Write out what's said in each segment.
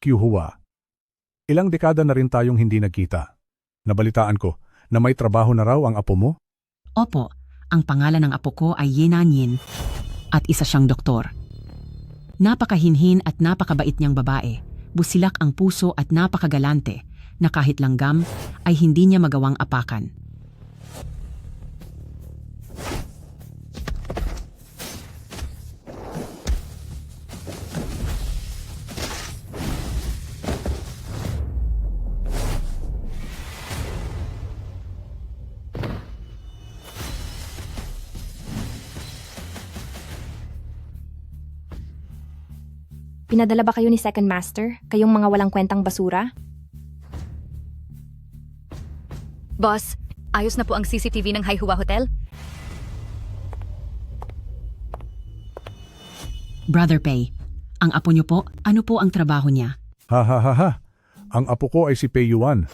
Kyuhua. Ilang dekada na rin tayong hindi nagkita. Nabalitaan ko na may trabaho na raw ang apo mo? Opo, ang pangalan ng apo ko ay Ye Nanyin at isa siyang doktor. Napakahinhin at napakabait niyang babae, busilak ang puso at napakagalante na kahit langgam ay hindi niya magawang apakan. Pinadala ba kayo ni Second Master? Kayong mga walang kwentang basura? Boss, ayos na po ang CCTV ng Haihua Hotel? Brother Pei, ang apo niyo po, ano po ang trabaho niya? Ha ha ha ha. Ang apo ko ay si Pei Yuan.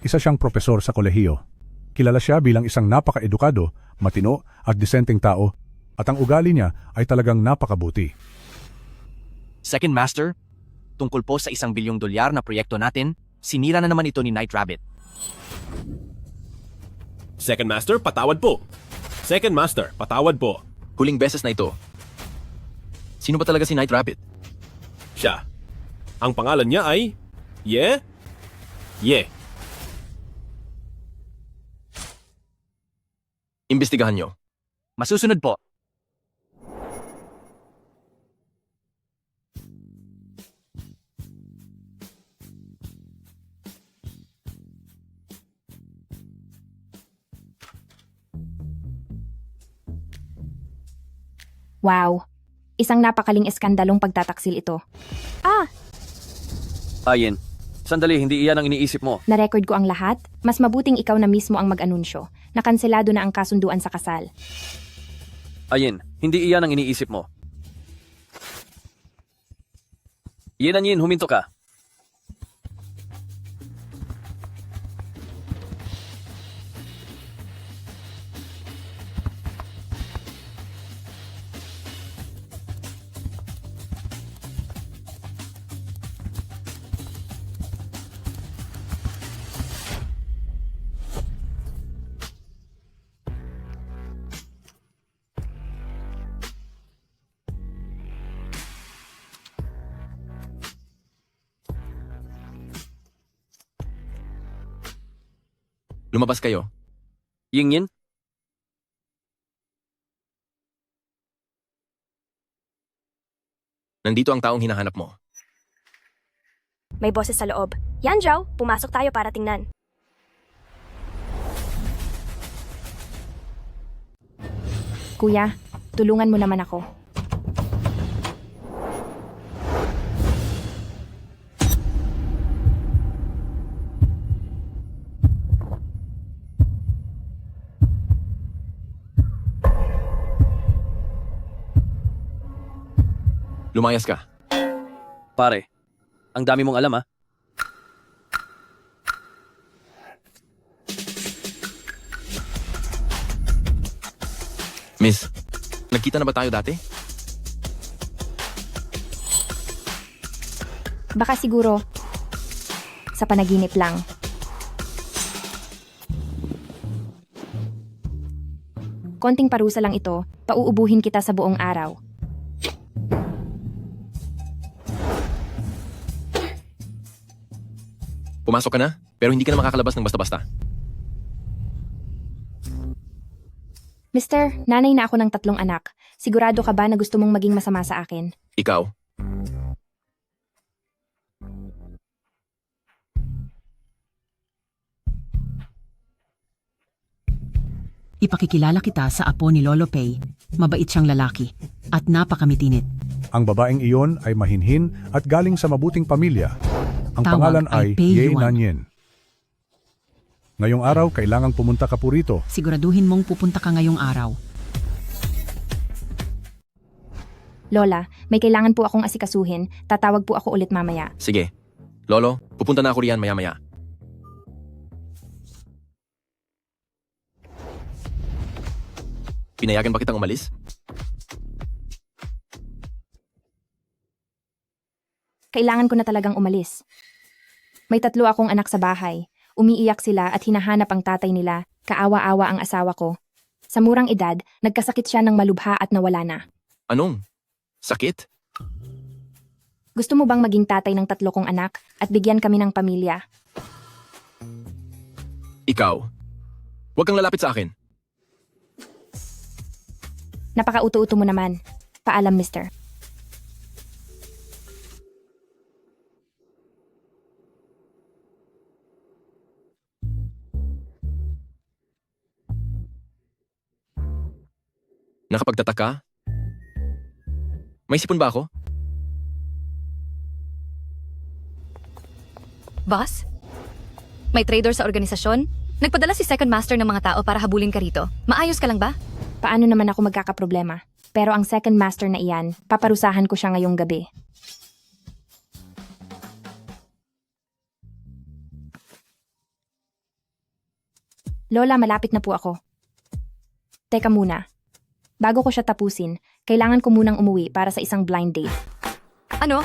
Isa siyang propesor sa kolehiyo. Kilala siya bilang isang napaka-edukado, matino at disenteng tao at ang ugali niya ay talagang napakabuti. Second Master, tungkol po sa $1 bilyong na proyekto natin, sinira na naman ito ni Night Rabbit. Second Master, patawad po. Second Master, patawad po. Huling beses na ito. Sino ba talaga si Night Rabbit? Siya. Ang pangalan niya ay... Ye. Imbestigahan nyo. Masusunod po. Wow! Isang napakaling eskandalong pagtataksil ito. Ayin, sandali, hindi iyan ang iniisip mo. Na-record ko ang lahat. Mas mabuting ikaw na mismo ang mag-anunsyo. Nakanselado na ang kasunduan sa kasal. Ayin, hindi iyan ang iniisip mo. Yin, huminto ka. Lumabas kayo. Yin, Nandito ang taong hinahanap mo. May boses sa loob. Yan, Zhao. Pumasok tayo para tingnan. Kuya, tulungan mo naman ako. Lumayas ka. pare. Ang dami mong alam, ah. Miss, nagkita na ba tayo dati? Baka siguro sa panaginip lang. Konting parusa lang ito, pauubuhin kita sa buong araw. Pumasok ka na, pero hindi ka na makakalabas ng basta-basta. Mister, nanay na ako ng 3 anak. Sigurado ka ba na gusto mong maging masama sa akin? Ikaw, Ipakikilala kita sa apo ni Lolo Pei. Mabait siyang lalaki at napakamitinit. Ang babaeng iyon ay mahinhin at galing sa mabuting pamilya. Ang Tawag pangalan ay ay Pei Ye Yuan. Nanyin. Ngayong araw, kailangang pumunta ka po rito. Siguraduhin mong pupunta ka ngayong araw. Lola, may kailangan po akong asikasuhin. Tatawag po ako ulit mamaya. sige. Lolo, pupunta na ako riyan maya-maya. Pinayagan ba kitang umalis? Kailangan ko na talagang umalis. May 3 akong anak sa bahay. Umiiyak sila at hinahanap ang tatay nila. Kaawa-awa ang asawa ko. Sa murang edad, nagkasakit siya ng malubha at nawala na. Anong? Sakit? Gusto mo bang maging tatay ng 3 kong anak at bigyan kami ng pamilya? Ikaw? Huwag kang lalapit sa akin. Napaka-uto-uto mo naman. Paalam, mister. Nakapagtataka? May sipon ba ako? Boss? May trader sa organisasyon? Nagpadala si Second Master ng mga tao para habulin ka rito. Maayos ka lang ba? Paano naman ako magkakaproblema? Pero ang second master na iyan, paparusahan ko siya ngayong gabi. Lola, malapit na po ako. Teka muna. Bago ko siya tapusin, kailangan ko munang umuwi para sa isang blind date. Ano?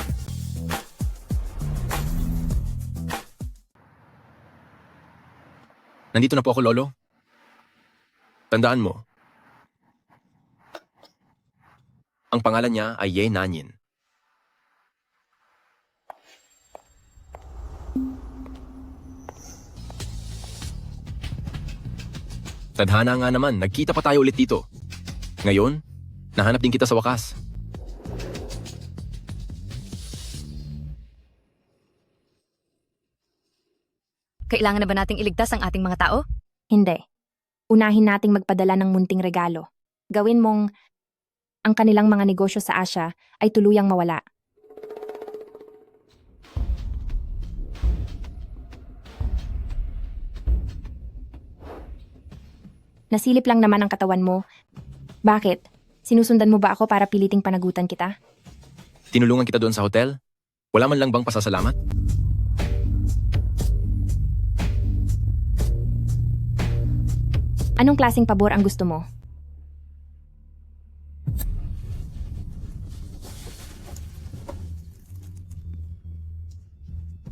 Nandito na po ako, Lolo. Tandaan mo. Ang pangalan niya ay Ye Nanyin. Tadhana nga naman, nagkita pa tayo ulit dito. Ngayon, nahanap din kita sa wakas. Kailangan na ba nating iligtas ang ating mga tao? Hindi. Unahin nating magpadala ng munting regalo. Gawin mong ang kanilang mga negosyo sa Asia ay tuluyang mawala. Nasilip lang naman ang katawan mo. Bakit? Sinusundan mo ba ako para piliting panagutan kita? Tinulungan kita doon sa hotel? Wala man lang bang pasasalamat? Anong klaseng pabor ang gusto mo?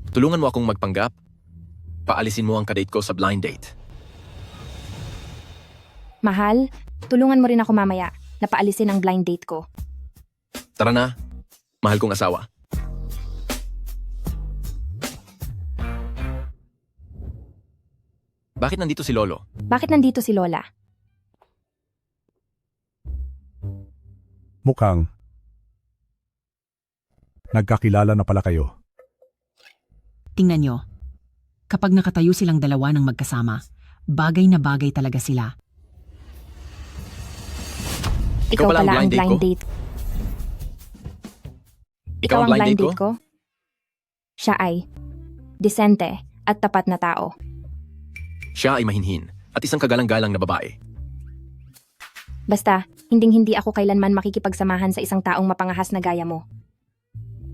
Tulungan mo akong magpanggap. Paalisin mo ang kadate ko sa blind date. Mahal, tulungan mo rin ako mamaya na paalisin ang blind date ko. Tara na, mahal kong asawa. Bakit nandito si Lolo? Bakit nandito si Lola? Mukhang nagkakilala na pala kayo. Tingnan nyo. Kapag nakatayo silang dalawa ng magkasama, bagay na bagay talaga sila. Ikaw pala ang blind date ko? Ikaw ang blind date ko? Siya ay disente at tapat na tao. Siya ay mahinhin at isang kagalang-galang na babae. Basta, hinding-hindi ako kailanman makikipagsamahan sa isang taong mapangahas na gaya mo.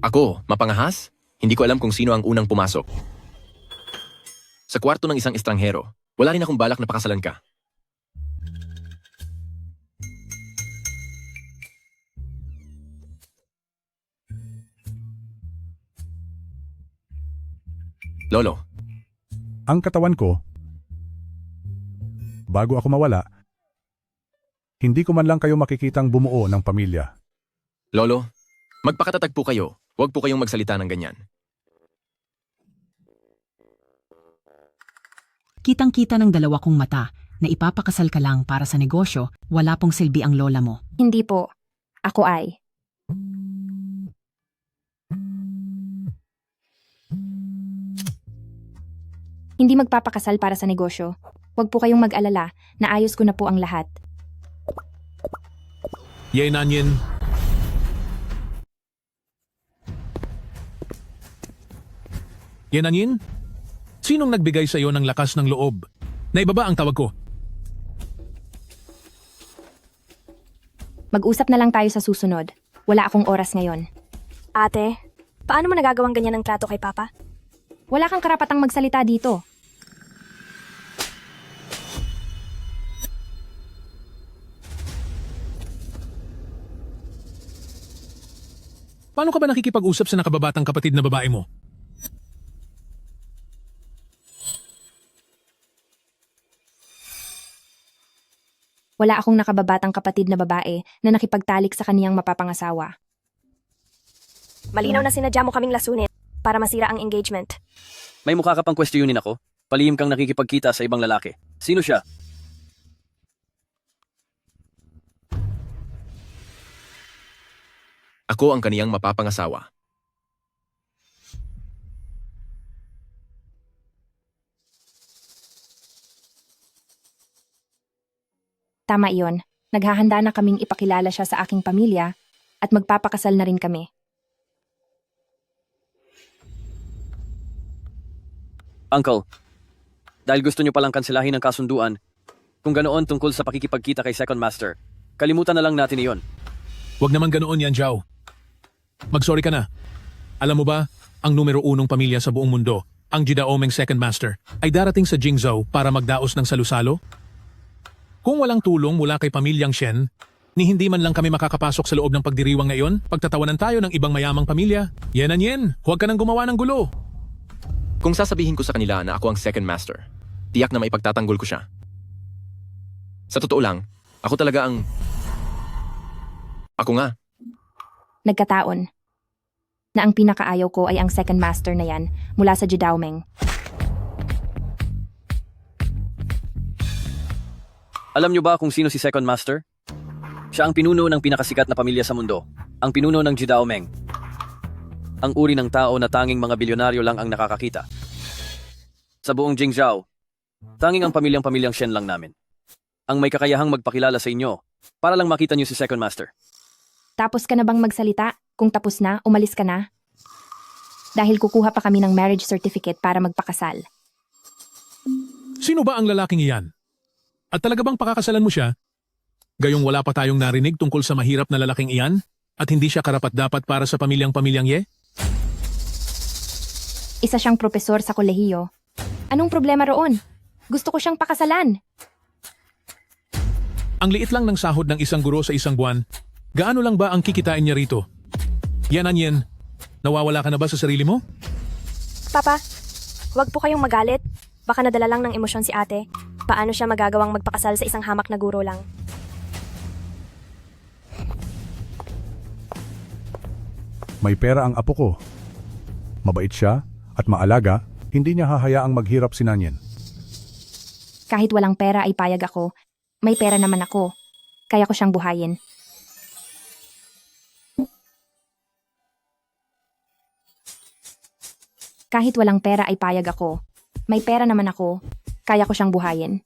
Ako, mapangahas? Hindi ko alam kung sino ang unang pumasok. Sa kwarto ng isang estranghero, wala rin akong balak na pakasalan ka. Lolo, Ang katawan ko, bago ako mawala, hindi ko man lang kayo makikitang bumuo ng pamilya. Lolo, magpakatatag po kayo. Huwag po kayong magsalita ng ganyan. Kitang-kita ng dalawa kong mata na ipapakasal ka lang para sa negosyo, wala pong silbi ang lola mo. Hindi po. Ako ay. Hindi magpapakasal para sa negosyo. Huwag po kayong mag-alala, naayos ko na po ang lahat. Ye Nanyin, Ye Nanyin? Sinong nagbigay sa iyo ng lakas ng loob? Naibaba ang tawag ko. Mag-usap na lang tayo sa susunod. Wala akong oras ngayon. Ate, paano mo nagagawang ganyan ng trato kay Papa? Wala kang karapatang magsalita dito. Paano ka ba nakikipag-usap sa nakababatang kapatid na babae mo? Wala akong nakababatang kapatid na babae na nakipagtalik sa kaniyang mapapangasawa. Malinaw na sinadya mo kaming lasunin para masira ang engagement. May mukha ka pang kwestiyonin ako? Palihim kang nakikipagkita sa ibang lalaki. Sino siya? Ako ang kaniyang mapapangasawa. Tama iyon. Naghahanda na kaming ipakilala siya sa aking pamilya at magpapakasal na rin kami. Uncle, dahil gusto niyo palang kanselahin ang kasunduan, kung ganoon tungkol sa pakikipagkita kay Second Master, kalimutan na lang natin iyon. Huwag naman ganoon yan, Zhao. Mag-sorry ka na. Alam mo ba, ang numero 1 pamilya sa buong mundo, ang Jidaomeng Second Master, ay darating sa Jingzhou para magdaos ng salusalo? Kung walang tulong mula kay pamilyang Shen, ni hindi man lang kami makakapasok sa loob ng pagdiriwang ngayon, pagtatawanan tayo ng ibang mayamang pamilya. Yen, huwag ka nang gumawa ng gulo. Kung sasabihin ko sa kanila na ako ang second master, tiyak na maipagtatanggol ko siya. Sa totoo lang, ako talaga ang... Ako nga. Nagkataon na ang pinakaayaw ko ay ang second master na yan mula sa Jidaomeng. Alam niyo ba kung sino si Second Master? Siya ang pinuno ng pinakasikat na pamilya sa mundo, ang pinuno ng Jidaomeng. Ang uri ng tao na tanging mga bilyonaryo lang ang nakakakita. Sa buong Jingzhou, tanging ang pamilyang Shen lang namin. Ang may kakayahang magpakilala sa inyo para lang makita niyo si Second Master. Tapos ka na bang magsalita? Kung tapos na, umalis ka na. Dahil kukuha pa kami ng marriage certificate para magpakasal. Sino ba ang lalaking iyan? At talaga bang pakakasalan mo siya? Gayong wala pa tayong narinig tungkol sa mahirap na lalaking iyan at hindi siya karapat-dapat para sa pamilyang Ye? Isa siyang propesor sa kolehiyo. Anong problema roon? Gusto ko siyang pakasalan. Ang liit lang ng sahod ng isang guro sa isang buwan, gaano lang ba ang kikitain niya rito? Yan, nawawala ka na ba sa sarili mo? Papa, wag po kayong magalit. Baka nadala lang ng emosyon si ate. Paano siya magagawang magpakasal sa isang hamak na guro lang? May pera ang apo ko. Mabait siya at maalaga, hindi niya hahayaang maghirap si Nanyen. Kahit walang pera ay payag ako. May pera naman ako. Kaya ko siyang buhayin. Kahit walang pera ay payag ako. May pera naman ako. Kaya ko siyang buhayin.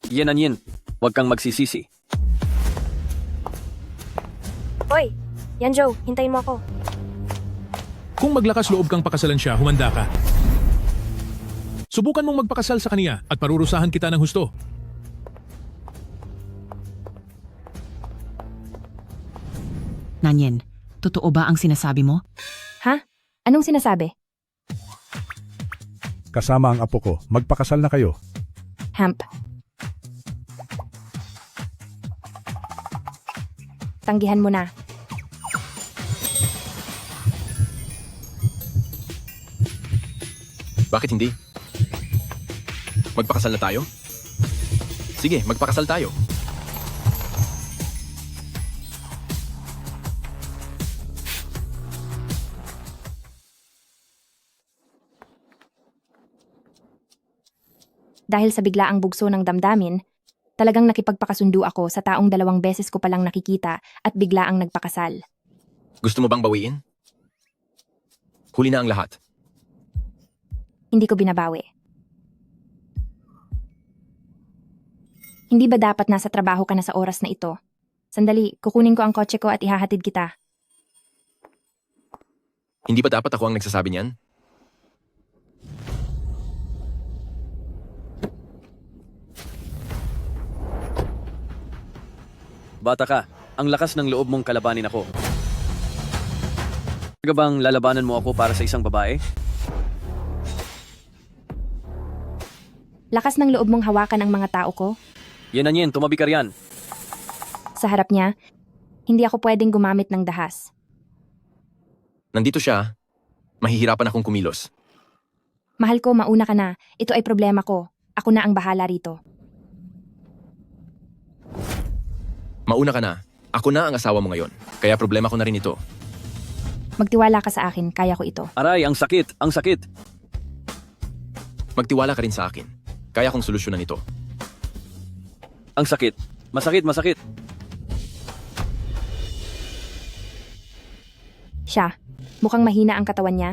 Yen, huwag kang magsisisi. Hoy, Yanzhou, hintayin mo ako. Kung maglakas loob kang pakasalan siya, humanda ka. Subukan mong magpakasal sa kaniya at parurusahan kita ng husto. Nanyen, totoo ba ang sinasabi mo? Ha? Anong sinasabi? Kasama ang apo ko, magpakasal na kayo. Hemp. Tanggihan mo na. Bakit hindi? Magpakasal na tayo? Sige, magpakasal tayo. Dahil sa biglaang bugso ng damdamin, talagang nakipagpakasundo ako sa taong 2 beses ko palang nakikita at biglaang nagpakasal. Gusto mo bang bawiin? Huli na ang lahat. Hindi ko binabawi. Hindi ba dapat nasa trabaho ka na sa oras na ito? Sandali, kukunin ko ang kotse ko at ihahatid kita. Hindi ba dapat ako ang nagsasabi niyan? Bata ka, ang lakas ng loob mong kalabanin ako. Talaga bang lalabanan mo ako para sa isang babae? Lakas ng loob mong hawakan ang mga tao ko. Yen, tumabi ka riyan. Sa harap niya, Hindi ako pwedeng gumamit ng dahas. Nandito siya. Mahihirapan akong kumilos. Mahal ko, mauna ka na. Ito ay problema ko. Ako na ang bahala rito. Mauna ka na. Ako na ang asawa mo ngayon. Kaya problema ko na rin ito. Magtiwala ka sa akin, kaya ko ito. Aray, ang sakit, ang sakit. Magtiwala ka rin sa akin. Kaya kong solusyonan ito. Ang sakit. Masakit, masakit. Siya, mukhang mahina ang katawan niya.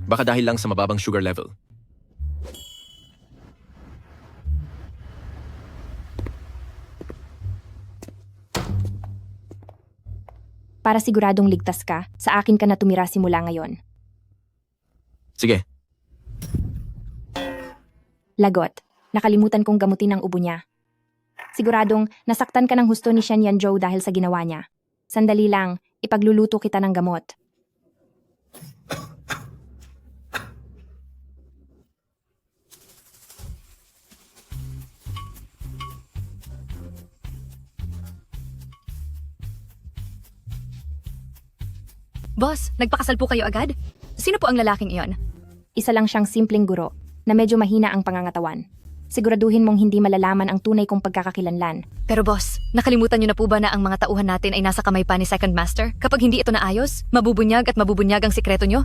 Baka dahil lang sa mababang sugar level. Para siguradong ligtas ka, sa akin ka na tumira simula ngayon. Sige, Lagot, nakalimutan kong gamutin ang ubo niya. Siguradong nasaktan ka ng husto ni Shen Yanzhou dahil sa ginawa niya. Sandali lang, ipagluluto kita ng gamot. Boss, nagpakasal po kayo agad? Sino po ang lalaking iyon? Isa lang siyang simpleng guro, na medyo mahina ang pangangatawan. Siguraduhin mong hindi malalaman ang tunay kong pagkakakilanlan. Pero boss, nakalimutan niyo na po ba na ang mga tauhan natin ay nasa kamay pa ni Second Master? Kapag hindi ito naayos, mabubunyag at mabubunyag ang sikreto niyo?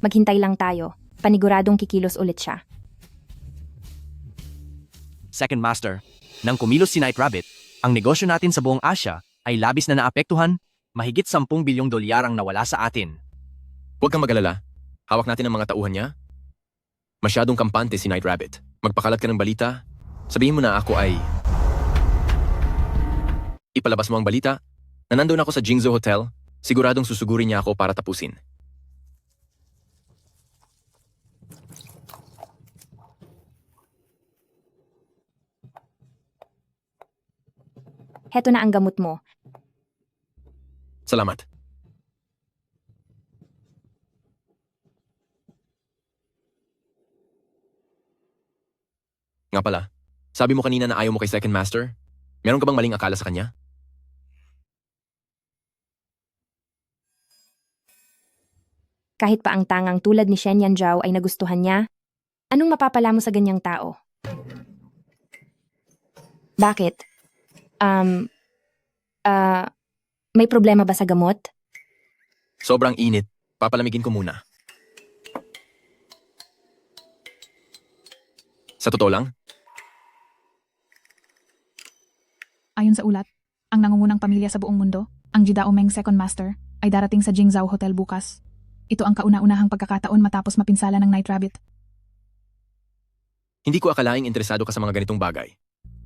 Maghintay lang tayo, paniguradong kikilos ulit siya. Second Master, nang kumilos si Night Rabbit, ang negosyo natin sa buong Asia ay labis na naapektuhan, mahigit 10 bilyong dolyar ang nawala sa atin. huwag kang mag-alala. Hawak natin ang mga tauhan niya. Masyadong kampante si Night Rabbit. Magpakalat ka ng balita. Sabihin mo na ako ay... Ipalabas mo ang balita na nandun ako sa Jingzhou Hotel. Siguradong susugurin niya ako para tapusin. Heto na ang gamot mo. Salamat. Nga pala, sabi mo kanina na ayaw mo kay Second Master? Meron ka bang maling akala sa kanya? Kahit pa ang tangang tulad ni Shen Yanzhou ay nagustuhan niya, anong mapapala mo sa ganyang tao? Bakit? May problema ba sa gamot? Sobrang init. Papalamigin ko muna. Sa totoo lang, Ayon sa ulat, ang nangungunang pamilya sa buong mundo, ang Jidaomeng Second Master, ay darating sa Jingzhou Hotel bukas. Ito ang kauna-unahang pagkakataon matapos mapinsala ng Night Rabbit. hindi ko akalaing interesado ka sa mga ganitong bagay.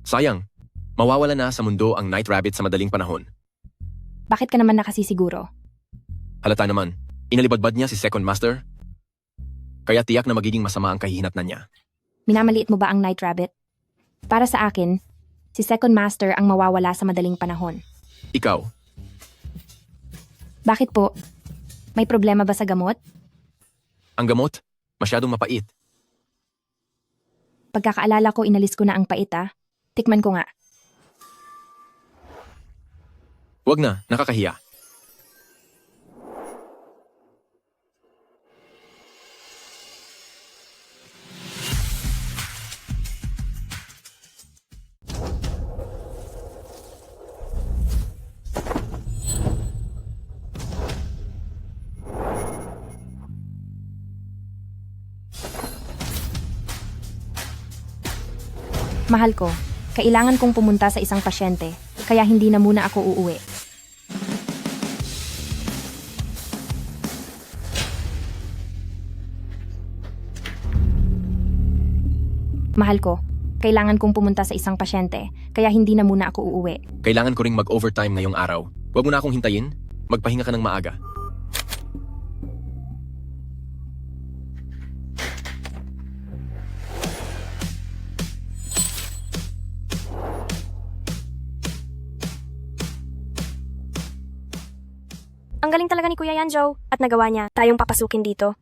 Sayang, mawawala na sa mundo ang Night Rabbit sa madaling panahon. Bakit ka naman nakasisiguro? Halata naman, inalibadbad niya si Second Master. Kaya tiyak na magiging masama ang kahihinatnan niya. Minamaliit mo ba ang Night Rabbit? Para sa akin, si Second Master ang mawawala sa madaling panahon. Ikaw, Bakit po? May problema ba sa gamot? ang gamot, masyadong mapait. Pagkakaalala ko, inalis ko na ang pait ah. Tikman ko nga. Huwag na, nakakahiya. Mahal ko, kailangan kong pumunta sa isang pasyente, kaya hindi na muna ako uuwi. Mahal ko, kailangan kong pumunta sa isang pasyente, kaya hindi na muna ako uuwi. Kailangan ko ring mag-overtime ngayong araw. Huwag mo na akong hintayin. Magpahinga ka ng maaga. Ang galing talaga ni Kuya Yanzhou at nagawa niya tayong papasukin dito.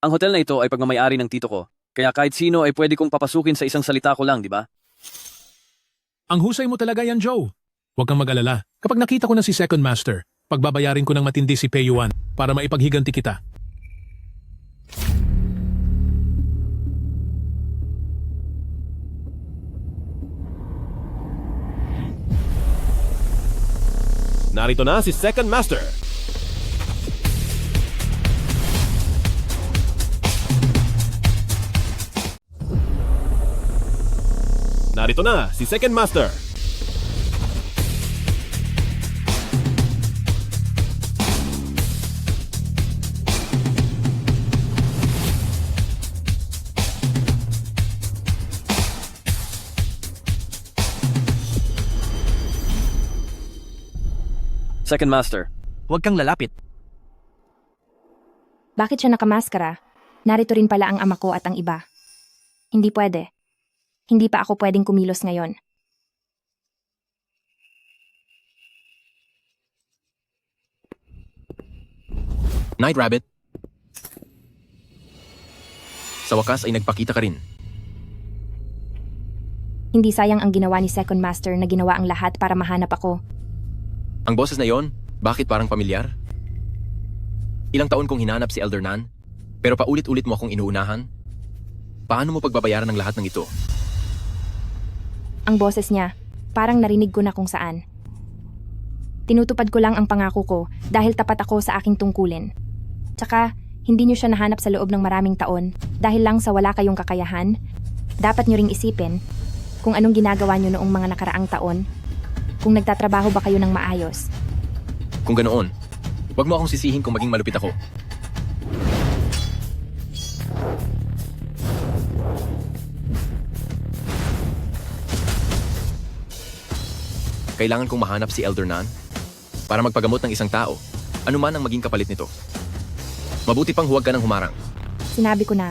Ang hotel na ito ay pagmamayari ng tito ko, kaya kahit sino ay pwede kong papasukin sa isang salita ko lang, di ba? Ang husay mo talaga yan, Joe. Huwag kang mag-alala. Kapag nakita ko na si Second Master, pagbabayarin ko ng matindi si Pei Yuan para maipaghiganti kita. Narito na si Second Master. Narito na si Second Master. Second Master, Huwag kang lalapit. Bakit siya nakamaskara? Narito rin pala ang ama ko at ang iba. Hindi pwede. Hindi pa ako pwedeng kumilos ngayon. Night Rabbit. Sa wakas ay nagpakita ka rin. Hindi sayang ang ginawa ni Second Master na ginawa ang lahat para mahanap ako. Ang boses na yon, bakit parang pamilyar? Ilang taon kong hinanap si Elder Nan, pero paulit-ulit mo akong inuunahan. Paano mo pagbabayaran ng lahat ng ito? Ang boses niya, parang narinig ko na kung saan. Tinutupad ko lang ang pangako ko dahil tapat ako sa aking tungkulin. Tsaka, hindi niyo siya nahanap sa loob ng maraming taon dahil lang sa wala kayong kakayahan. Dapat niyo ring isipin kung anong ginagawa niyo noong mga nakaraang taon. Kung nagtatrabaho ba kayo ng maayos. Kung ganoon, wag mo akong sisihin kung maging malupit ako. Kailangan kong mahanap si Elder Nan para magpagamot ng isang tao, anuman ang maging kapalit nito. Mabuti pang huwag ka nang humarang. Sinabi ko na,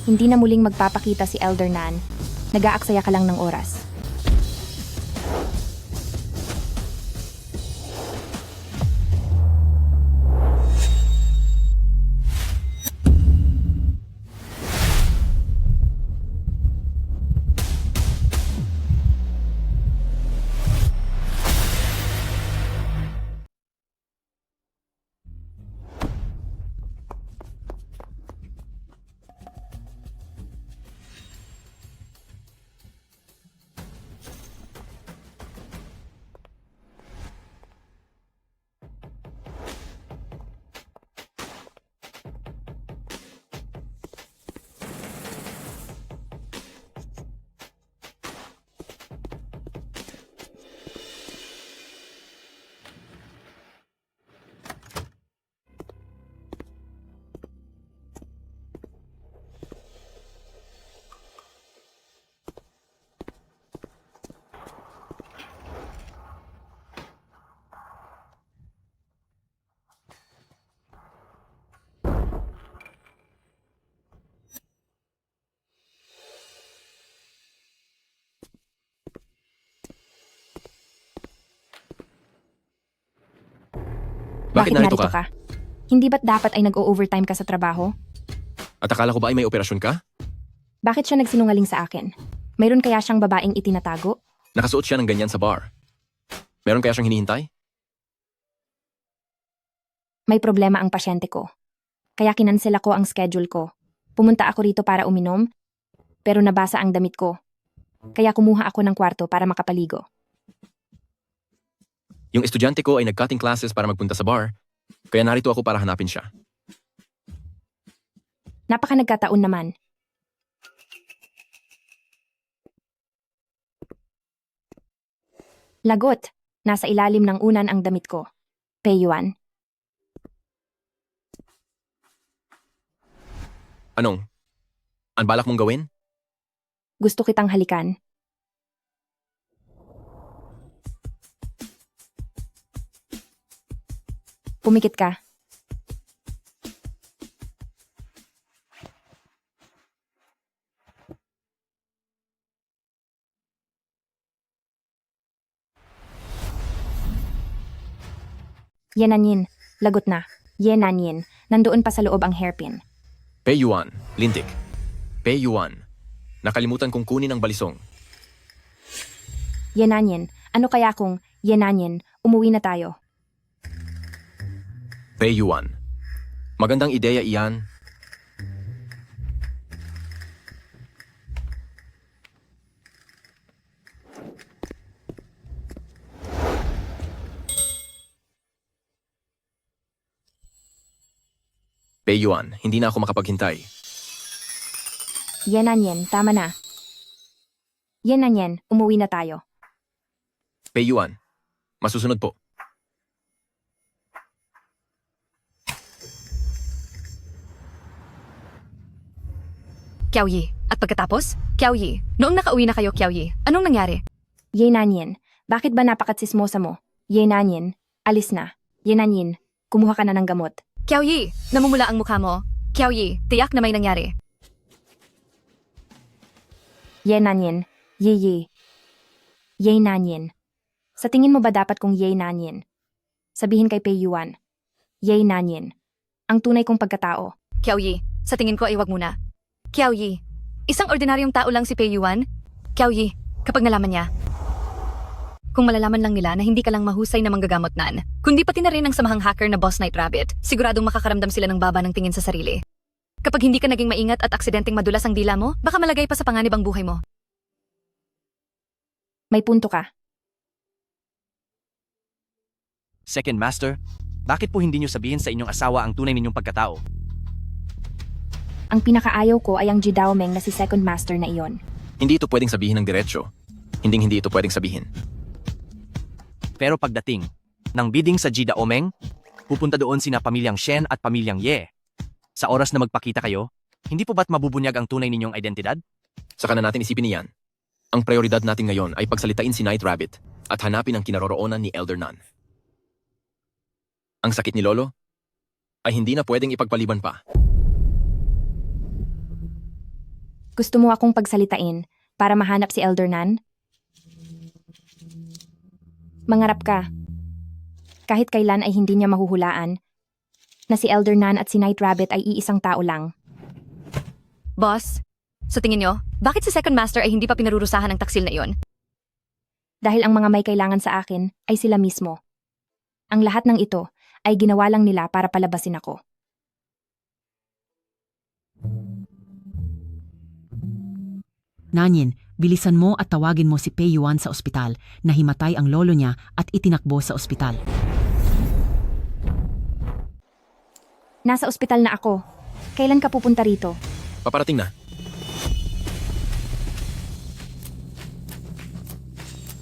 hindi na muling magpapakita si Elder Nan. Nag-aaksaya ka lang ng oras. Bakit narito ka? Hindi ba't dapat ay nag-o-overtime ka sa trabaho? At akala ko ba ay may operasyon ka? Bakit siya nagsinungaling sa akin? Mayroon kaya siyang babaeng itinatago? Nakasuot siya ng ganyan sa bar. Meron kaya siyang hinihintay? May problema ang pasyente ko. Kaya kinansel ako ang schedule ko. Pumunta ako rito para uminom, pero nabasa ang damit ko. Kaya kumuha ako ng kwarto para makapaligo. Yung estudyante ko ay nag-cutting classes para magpunta sa bar, kaya narito ako para hanapin siya. Napaka nagkataon naman. Lagot, nasa ilalim ng unan ang damit ko. Pei Yuan. Anong? Ang balak mong gawin? Gusto kitang halikan. Pumikit ka. Yenanyin, lagot na. Yenanyin, nandoon pa sa loob ang hairpin. Pei Yuan, lintik. Pei Yuan. Nakalimutan kong kunin ang balisong. Yenanyin, ano kaya kung Yenanyen, umuwi na tayo. Pei Yuan. Magandang ideya iyan. Pei Yuan, hindi na ako makapaghintay. Yenanyen, tama na. Yenanyen, umuwi na tayo. Pei Yuan, masusunod po. Kiao Yi. At pagkatapos? Kiao Yi. Noong nakauwi na kayo, Kiao Yi, anong nangyari? Yenanyen, bakit ba napakatsismosa mo? Yenanyen, alis na. Yenanyen, kumuha ka na ng gamot. Kiao Yi, namumula ang mukha mo. Kiao Yi, tiyak na may nangyari. Yenanyen, Ye. Yenanyen. Sa tingin mo ba dapat kong Yenanyen? Sabihin kay Pei Yuan. Yenanyen. Ang tunay kong pagkatao. Kiao Yi, sa tingin ko ay wag muna. Kiao Yi, isang ordinaryong tao lang si Pei Yuan. Kiao Yi, kapag nalaman niya. Kung malalaman lang nila na hindi ka lang mahusay na manggagamot nan, kundi pati na rin ang samahang hacker na Boss Night Rabbit, siguradong makakaramdam sila ng baba ng tingin sa sarili. Kapag hindi ka naging maingat at aksidenteng madulas ang dila mo, baka malagay pa sa panganib ang buhay mo. May punto ka. Second Master, bakit po hindi niyo sabihin sa inyong asawa ang tunay ninyong pagkatao? Ang pinakaayaw ko ay ang Jidaomeng na si Second Master na iyon. Hindi ito pwedeng sabihin ng diretsyo. Hindi ito pwedeng sabihin. Pero pagdating ng bidding sa Jida Omeng, pupunta doon sina pamilyang Shen at pamilyang Ye. Sa oras na magpakita kayo, hindi po ba't mabubunyag ang tunay ninyong identidad? Saka na natin isipin niyan. Ang prioridad natin ngayon ay pagsalitain si Night Rabbit at hanapin ang kinaroroonan ni Elder Nun. Ang sakit ni Lolo ay hindi na pwedeng ipagpaliban pa. Gusto mo akong pagsalitain para mahanap si Elder Nun? Mangarap ka. Kahit kailan ay hindi niya mahuhulaan na si Elder Nun at si Night Rabbit ay iisang tao lang. Boss, sa tingin nyo, bakit si Second Master ay hindi pa pinarurusahan ng taksil na iyon? Dahil ang mga may kailangan sa akin ay sila mismo. Ang lahat ng ito ay ginawa lang nila para palabasin ako. Nanyen, bilisan mo at tawagin mo si Pei Yuan sa ospital na himatay ang lolo niya at itinakbo sa ospital. Nasa ospital na ako. Kailan ka pupunta rito? Paparating na.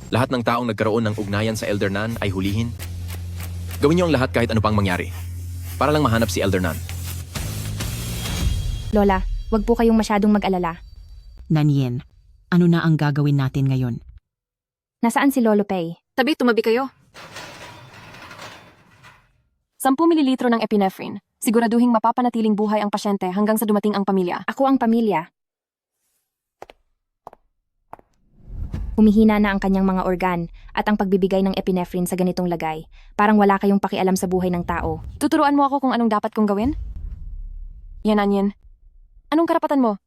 Lahat ng taong nagkaroon ng ugnayan sa Elder Nun ay hulihin. Gawin niyo ang lahat kahit ano pang mangyari. Para lang mahanap si Elder Nun. Lola, wag po kayong masyadong mag-alala. Nanyen, ano na ang gagawin natin ngayon? Nasaan si Lolo Pei? Tabi, tumabi kayo. 10 mililitro ng epinephrine. Siguraduhing mapapanatiling buhay ang pasyente hanggang sa dumating ang pamilya. Ako ang pamilya. Humihina na ang kanyang mga organ at ang pagbibigay ng epinephrine sa ganitong lagay. Parang wala kayong pakialam sa buhay ng tao. Tuturuan mo ako kung anong dapat kong gawin? Yenanyen. Anong karapatan mo?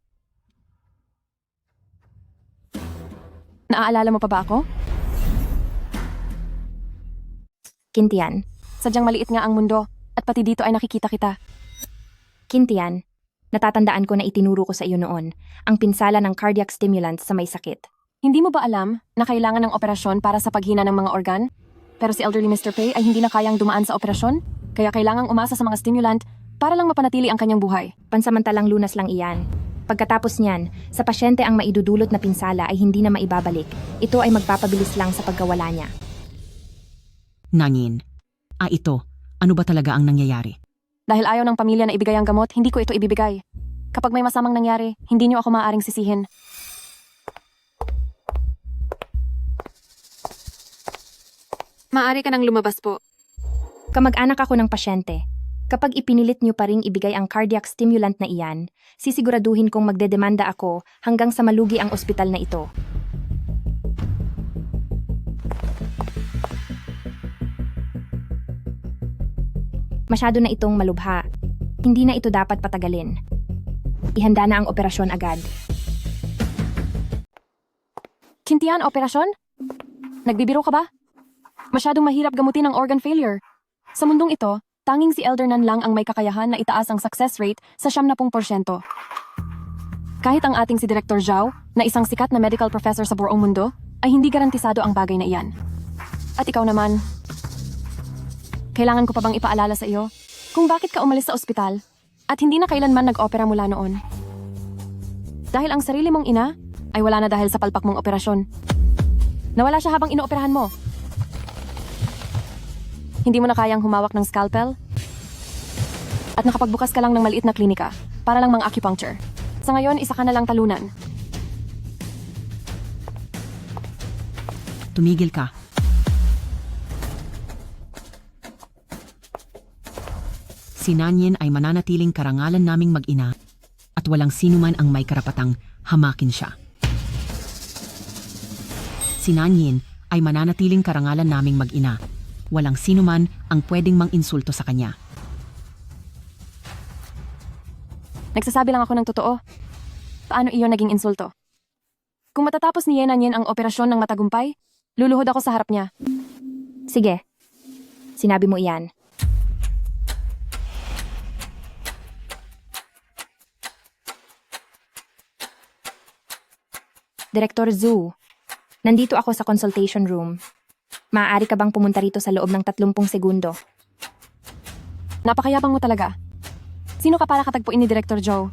Naaalala mo pa ba ako? Kintian. Sadyang maliit nga ang mundo at pati dito ay nakikita kita. Kintian. Natatandaan ko na itinuro ko sa iyo noon ang pinsala ng cardiac stimulant sa may sakit. Hindi mo ba alam na kailangan ng operasyon para sa paghina ng mga organ? Pero si elderly Mr. Pei ay hindi na kayang dumaan sa operasyon, kaya kailangang umasa sa mga stimulant para lang mapanatili ang kanyang buhay. Pansamantalang lunas lang iyan. Pagkatapos niyan, sa pasyente ang maidudulot na pinsala ay hindi na maibabalik. Ito ay magpapabilis lang sa pagkawala niya. Nanyen, ito, ano ba talaga ang nangyayari? Dahil ayaw ng pamilya na ibigay ang gamot, hindi ko ito ibibigay. Kapag may masamang nangyari, hindi niyo ako maaaring sisihin. Maaari ka nang lumabas po. Kamag-anak ako ng pasyente. Kapag ipinilit niyo pa ring ibigay ang cardiac stimulant na iyan, sisiguraduhin kong magdedemanda ako hanggang sa malugi ang ospital na ito. Masyado na itong malubha. Hindi na ito dapat patagalin. Ihanda na ang operasyon agad. Kintian, operasyon? Nagbibiro ka ba? Masyadong mahirap gamutin ang organ failure. Sa mundong ito, tanging si Elder Nan lang ang may kakayahan na itaas ang success rate sa 70%. Kahit ang ating si Director Zhao, na isang sikat na medical professor sa buong mundo, ay hindi garantisado ang bagay na iyan. At ikaw naman, kailangan ko pa bang ipaalala sa iyo kung bakit ka umalis sa ospital at hindi na kailanman nag-opera mula noon? Dahil ang sarili mong ina ay wala na dahil sa palpak mong operasyon. Nawala siya habang inooperahan mo. Hindi mo na kayang humawak ng scalpel at nakapagbukas ka lang ng maliit na klinika para lang mang acupuncture. Sa ngayon, isa ka na lang talunan. Tumigil ka. Si Nanyen ay mananatiling karangalan naming mag-ina at walang sinuman ang may karapatang hamakin siya. Si Nanyen ay mananatiling karangalan naming mag-ina. Walang sinuman ang pwedeng mang-insulto sa kanya. Nagsasabi lang ako ng totoo. Paano iyon naging insulto? Kung matatapos ni Yenanyen ang operasyon ng matagumpay, luluhod ako sa harap niya. Sige. Sinabi mo iyan. Director Zhu, nandito ako sa consultation room. Maaari ka bang pumunta rito sa loob ng 30 segundo? Napakayabang mo talaga. Sino ka para katagpuin ni Director Zhou?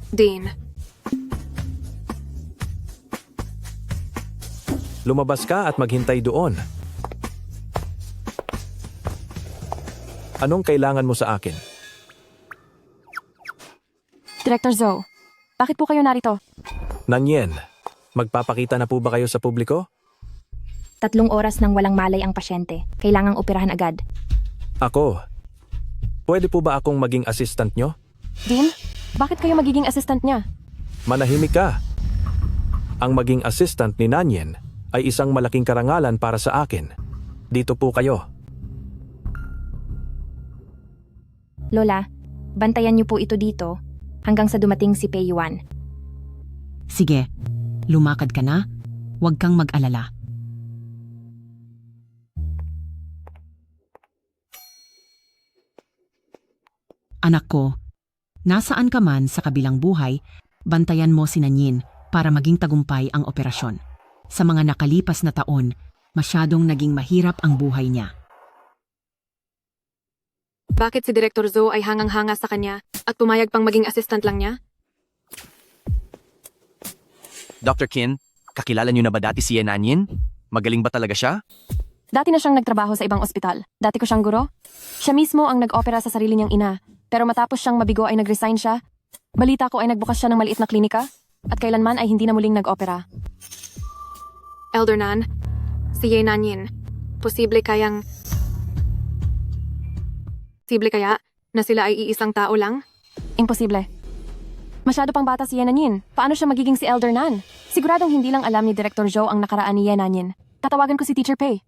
Dean. Lumabas ka at maghintay doon. Anong kailangan mo sa akin? Director Zhou, bakit po kayo narito? Nanyen, magpapakita na po ba kayo sa publiko? 3 oras nang walang malay ang pasyente. Kailangang operahan agad. Ako. Pwede po ba akong maging assistant nyo? Dean, bakit kayo magiging assistant niya? Manahimik ka. Ang maging assistant ni Nanyen ay isang malaking karangalan para sa akin. Dito po kayo. Lola, bantayan niyo po ito dito hanggang sa dumating si Pei Yuan. Sige, lumakad ka na. Huwag kang mag-alala. Anak ko, nasaan ka man sa kabilang buhay, bantayan mo si Nanyen para maging tagumpay ang operasyon. Sa mga nakalipas na taon, masyadong naging mahirap ang buhay niya. Bakit si Director Zhou ay hangang-hanga sa kanya at pumayag pang maging assistant lang niya? Dr. Qin, kakilala niyo na ba dati si Yenanyin? Magaling ba talaga siya? Dati na siyang nagtrabaho sa ibang ospital. Dati ko siyang guro. Siya mismo ang nag-opera sa sarili niyang ina. Pero matapos siyang mabigo ay nag-resign siya. Balita ko ay nagbukas siya ng maliit na klinika at kailanman ay hindi na muling nag-opera. Elder Nan, si Yenanyin, posible kaya na sila ay iisang tao lang? Imposible. Masyado pang bata si Yenanyin. Paano siya magiging si Elder Nan? Siguradong hindi lang alam ni Director Zhou ang nakaraan ni Yenanyin. Tatawagan ko si Teacher Pei.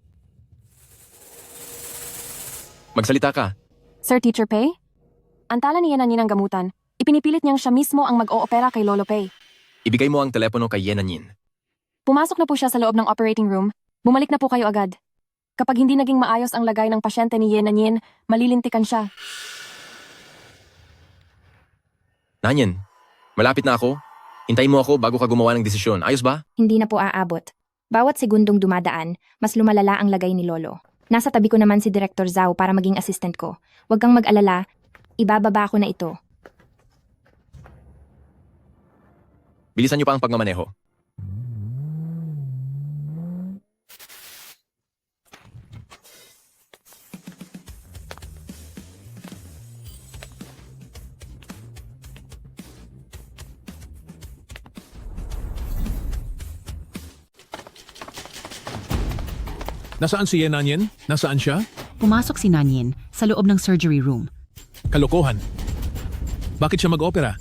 Magsalita ka. Sir Teacher Pei? Antala ni Yenanyin ang gamutan. Ipinipilit niyang siya mismo ang mag-o-opera kay Lolo Pei. Ibigay mo ang telepono kay Yenanyin. Pumasok na po siya sa loob ng operating room. Bumalik na po kayo agad. Kapag hindi naging maayos ang lagay ng pasyente ni Yenanyin, malilintikan siya. Nanyen, malapit na ako. Hintayin mo ako bago ka gumawa ng desisyon. Ayos ba? Hindi na po aabot. Bawat segundong dumadaan, mas lumalala ang lagay ni Lolo. Nasa tabi ko naman si Director Zhao para maging assistant ko. Huwag kang mag-alala, ibababa ko na ito. Bilisan niyo pa ang pagmamaneho. Nasaan si Yenanyin? Nasaan siya? Pumasok si Nanyen sa loob ng surgery room. Kalokohan. Bakit siya mag-opera?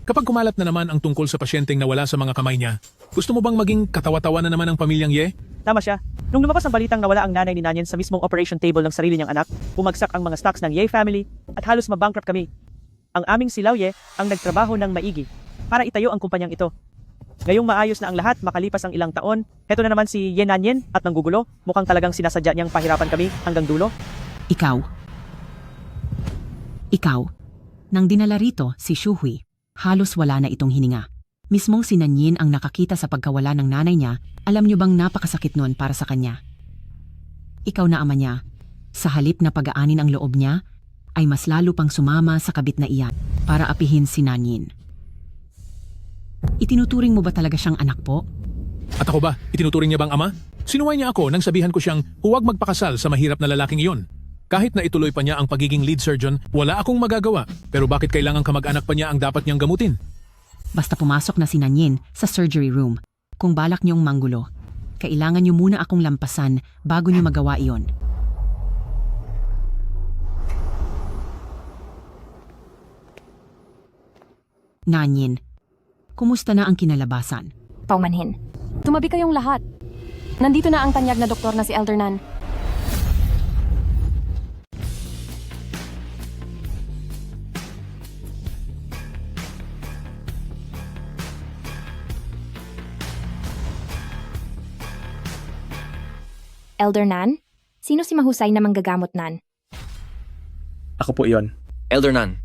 Kapag kumalat na naman ang tungkol sa pasyenteng nawala sa mga kamay niya, gusto mo bang maging katawa-tawa na naman ang pamilyang Ye? Tama siya. Nung lumabas ang balitang nawala ang nanay ni Nanyen sa mismong operation table ng sarili niyang anak, bumagsak ang mga stocks ng Ye family at halos mabankrupt kami. Ang aming si Lao Ye ang nagtrabaho ng maigi para itayo ang kumpanyang ito. Ngayong maayos na ang lahat makalipas ang ilang taon, heto na naman si Ye Nanyen at nanggugulo, mukhang talagang sinasadya niyang pahirapan kami hanggang dulo. Ikaw. Nang dinala rito si Shuhui, halos wala na itong hininga. Mismong si Nanyin ang nakakita sa pagkawala ng nanay niya, alam niyo bang napakasakit noon para sa kanya? Ikaw na ama niya, sa halip na pag-aanin ang loob niya, ay mas lalo pang sumama sa kabit na iyan para apihin si Nanyin. Itinuturing mo ba talaga siyang anak po? At ako ba, itinuturing niya bang ama? Sinuway niya ako nang sabihan ko siyang huwag magpakasal sa mahirap na lalaking iyon. Kahit na ituloy pa niya ang pagiging lead surgeon, wala akong magagawa. Pero bakit kailangang kamag-anak pa niya ang dapat niyang gamutin? Basta pumasok na si Nanyin sa surgery room. Kung balak niyong manggulo, kailangan niyo muna akong lampasan bago niyo magawa iyon. Nanyin, kumusta na ang kinalabasan? Paumanhin. Tumabi kayong lahat. Nandito na ang tanyag na doktor na si Elder Nan. Elder Nan? Sino si mahusay na manggagamot Nan? Ako po iyon. Elder Nan,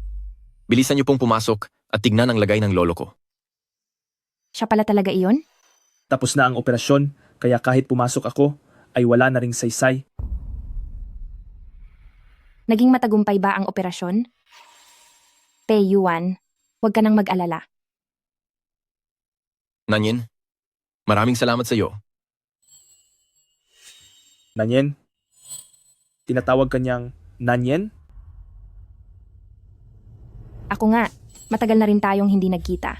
bilisan niyo pong pumasok at tignan ang lagay ng lolo ko. Siya pala talaga iyon? Tapos na ang operasyon, kaya kahit pumasok ako, ay wala na ring saysay. Naging matagumpay ba ang operasyon? Pei Yuan, huwag ka nang mag-alala. Nanyin, maraming salamat sa iyo. Nanyen? Tinatawag kanyang Nanyen? Ako nga, matagal na rin tayong hindi nagkita.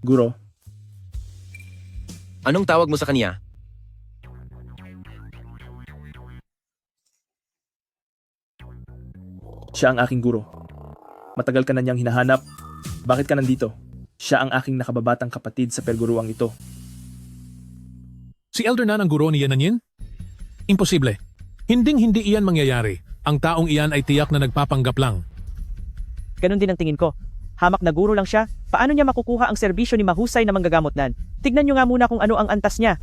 Guro, Anong tawag mo sa kanya? siya ang aking guro. Matagal ka na niyang hinahanap. Bakit ka nandito? Siya ang aking nakababatang kapatid sa perguruang ito. Si Elder Nan ang guro ni Nanyin? Imposible. Hinding-hindi iyan mangyayari. Ang taong iyan ay tiyak na nagpapanggap lang. Ganon din ang tingin ko. Hamak na guro lang siya. Paano niya makukuha ang serbisyo ni mahusay na manggagamot Nan? Tignan niyo nga muna kung ano ang antas niya.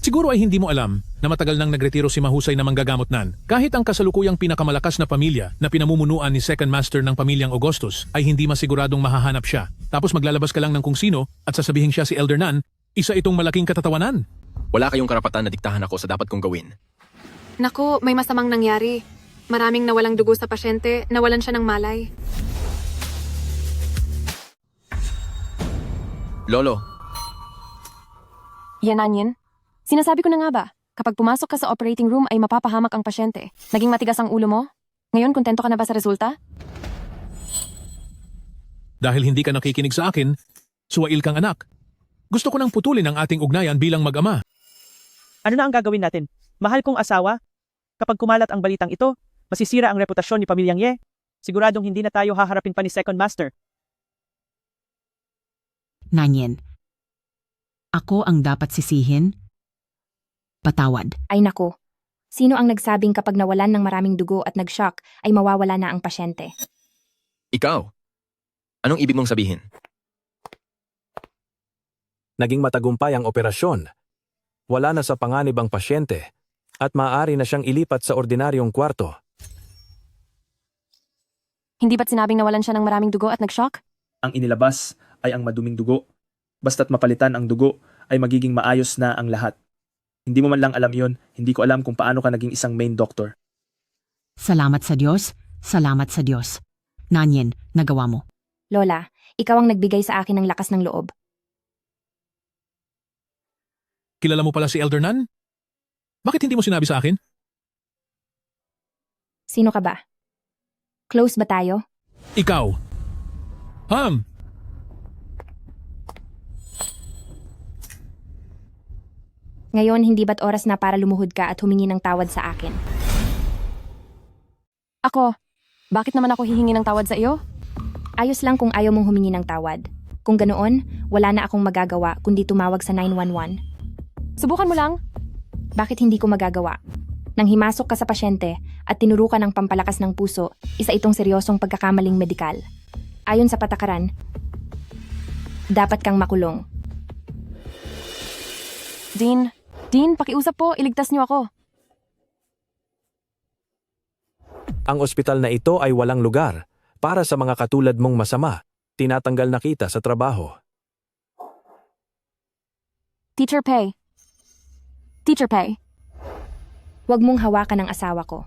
Siguro ay hindi mo alam na matagal nang nagretiro si mahusay na manggagamot Nan. Kahit ang kasalukuyang pinakamalakas na pamilya na pinamumunuan ni Second Master ng pamilyang Augustus ay hindi masiguradong mahahanap siya. Tapos maglalabas ka lang ng kung sino at sasabihin siya si Elder Nan, isa itong malaking katatawanan. Wala kayong karapatan na diktahan ako sa dapat kong gawin. Naku, may masamang nangyari. Maraming nawalang dugo sa pasyente, nawalan siya ng malay. Lolo, Yan, Nanyin. Sinasabi ko na nga ba, kapag pumasok ka sa operating room ay mapapahamak ang pasyente. Naging matigas ang ulo mo? Ngayon, kontento ka na ba sa resulta? Dahil hindi ka nakikinig sa akin, suwail kang anak. Gusto ko nang putulin ang ating ugnayan bilang mag-ama. Ano na ang gagawin natin? Mahal kong asawa? Kapag kumalat ang balitang ito, masisira ang reputasyon ni pamilyang Ye. Siguradong hindi na tayo haharapin pa ni Second Master. Nanyin, ako ang dapat sisihin? Patawad. Ay nako, sino ang nagsabing kapag nawalan ng maraming dugo at nag-shock ay mawawala na ang pasyente? ikaw. Anong ibig mong sabihin? Naging matagumpay ang operasyon. Wala na sa panganib ang pasyente at maaari na siyang ilipat sa ordinaryong kwarto. Hindi ba't sinabing nawalan siya ng maraming dugo at nag-shock? Ang inilabas ay ang maduming dugo. Basta't mapalitan ang dugo ay magiging maayos na ang lahat. Hindi mo man lang alam yon, hindi ko alam kung paano ka naging isang main doctor. Salamat sa Diyos, salamat sa Diyos. Nanyin, nagawa mo. Lola, ikaw ang nagbigay sa akin ng lakas ng loob. Kilala mo pala si Elder Nan? Bakit hindi mo sinabi sa akin? Sino ka ba? Close ba tayo? Ikaw. Ngayon, hindi ba't oras na para lumuhod ka at humingi ng tawad sa akin? Ako, bakit naman ako hihingi ng tawad sa iyo? Ayos lang kung ayaw mong humingi ng tawad. Kung ganoon, wala na akong magagawa kundi tumawag sa 911. Subukan mo lang. Bakit hindi ko magagawa? Nang himasok ka sa pasyente at tinurukan ng pampalakas ng puso, isa itong seryosong pagkakamaling medikal. Ayon sa patakaran, dapat kang makulong. Dean, pakiusap po, iligtas niyo ako. Ang ospital na ito ay walang lugar para sa mga katulad mong masama. Tinatanggal na kita sa trabaho. Teacher Pei. Huwag mong hawakan ang asawa ko.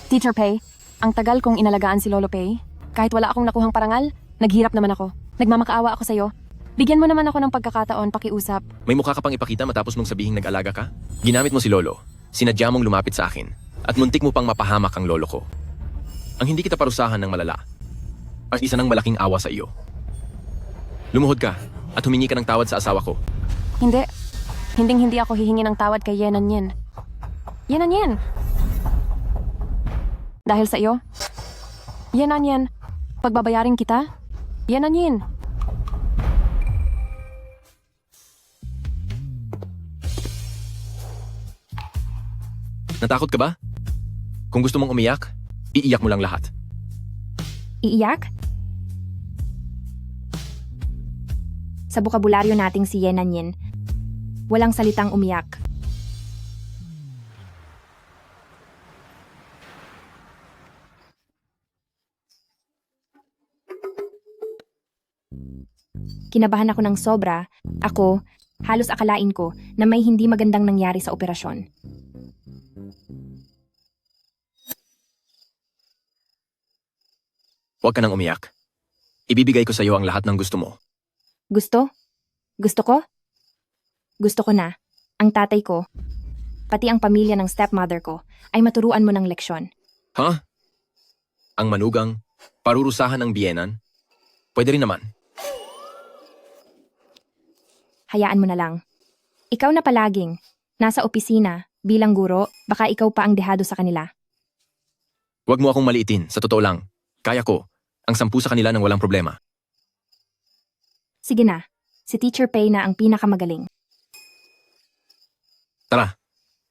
Teacher Pei, ang tagal kong inalagaan si Lolo Pei. Kahit wala akong nakuhang parangal, naghirap naman ako. Nagmamakaawa ako sa'yo. Bigyan mo naman ako ng pagkakataon, pakiusap. May mukha ka pang ipakita matapos mong sabihing nag-alaga ka? Ginamit mo si Lolo. Sinadya mong lumapit sa akin. At muntik mo pang mapahamak ang lolo ko. Ang hindi kita parusahan ng malala ay isa ng malaking awa sa iyo. Lumuhod ka at humingi ka ng tawad sa asawa ko. Hindi. Hindi ako hihingi ng tawad kay Yenan Yin. Yenan Yin! Dahil sa iyo? Yenan Yin, pagbabayarin kita? Yenan Yin! Natakot ka ba? Kung gusto mong umiyak, iiyak mo lang lahat. Iiyak? Sa bukabularyo nating si Yenan Yin, walang salitang umiyak. Kinabahan ako ng sobra. Ako, halos akalain ko na may hindi magandang nangyari sa operasyon. Huwag ka nang umiyak. Ibibigay ko sa iyo ang lahat ng gusto mo. Gusto? Gusto ko? Gusto ko na. Ang tatay ko, pati ang pamilya ng stepmother ko, ay maturuan mo ng leksyon. Ha? Ang manugang, parurusahan ng biyenan? Pwede rin naman. Hayaan mo na lang. Ikaw na palaging, nasa opisina, bilang guro, baka ikaw pa ang dehado sa kanila. Huwag mo akong maliitin, sa totoo lang. Kaya ko, ang 10 sa kanila nang walang problema. Sige na, si Teacher Pei na ang pinakamagaling. Tara,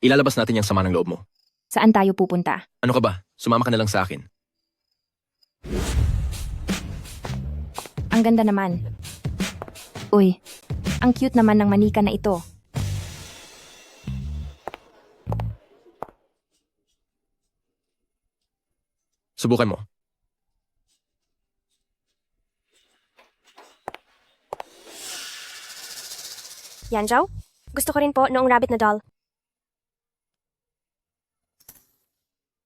ilalabas natin yung sama ng loob mo. Saan tayo pupunta? Ano ka ba? Sumama ka na lang sa akin. Ang ganda naman. Uy, ang cute naman ng manika na ito. Subukan mo. Yan, Zhao? Gusto ko rin po noong rabbit na doll.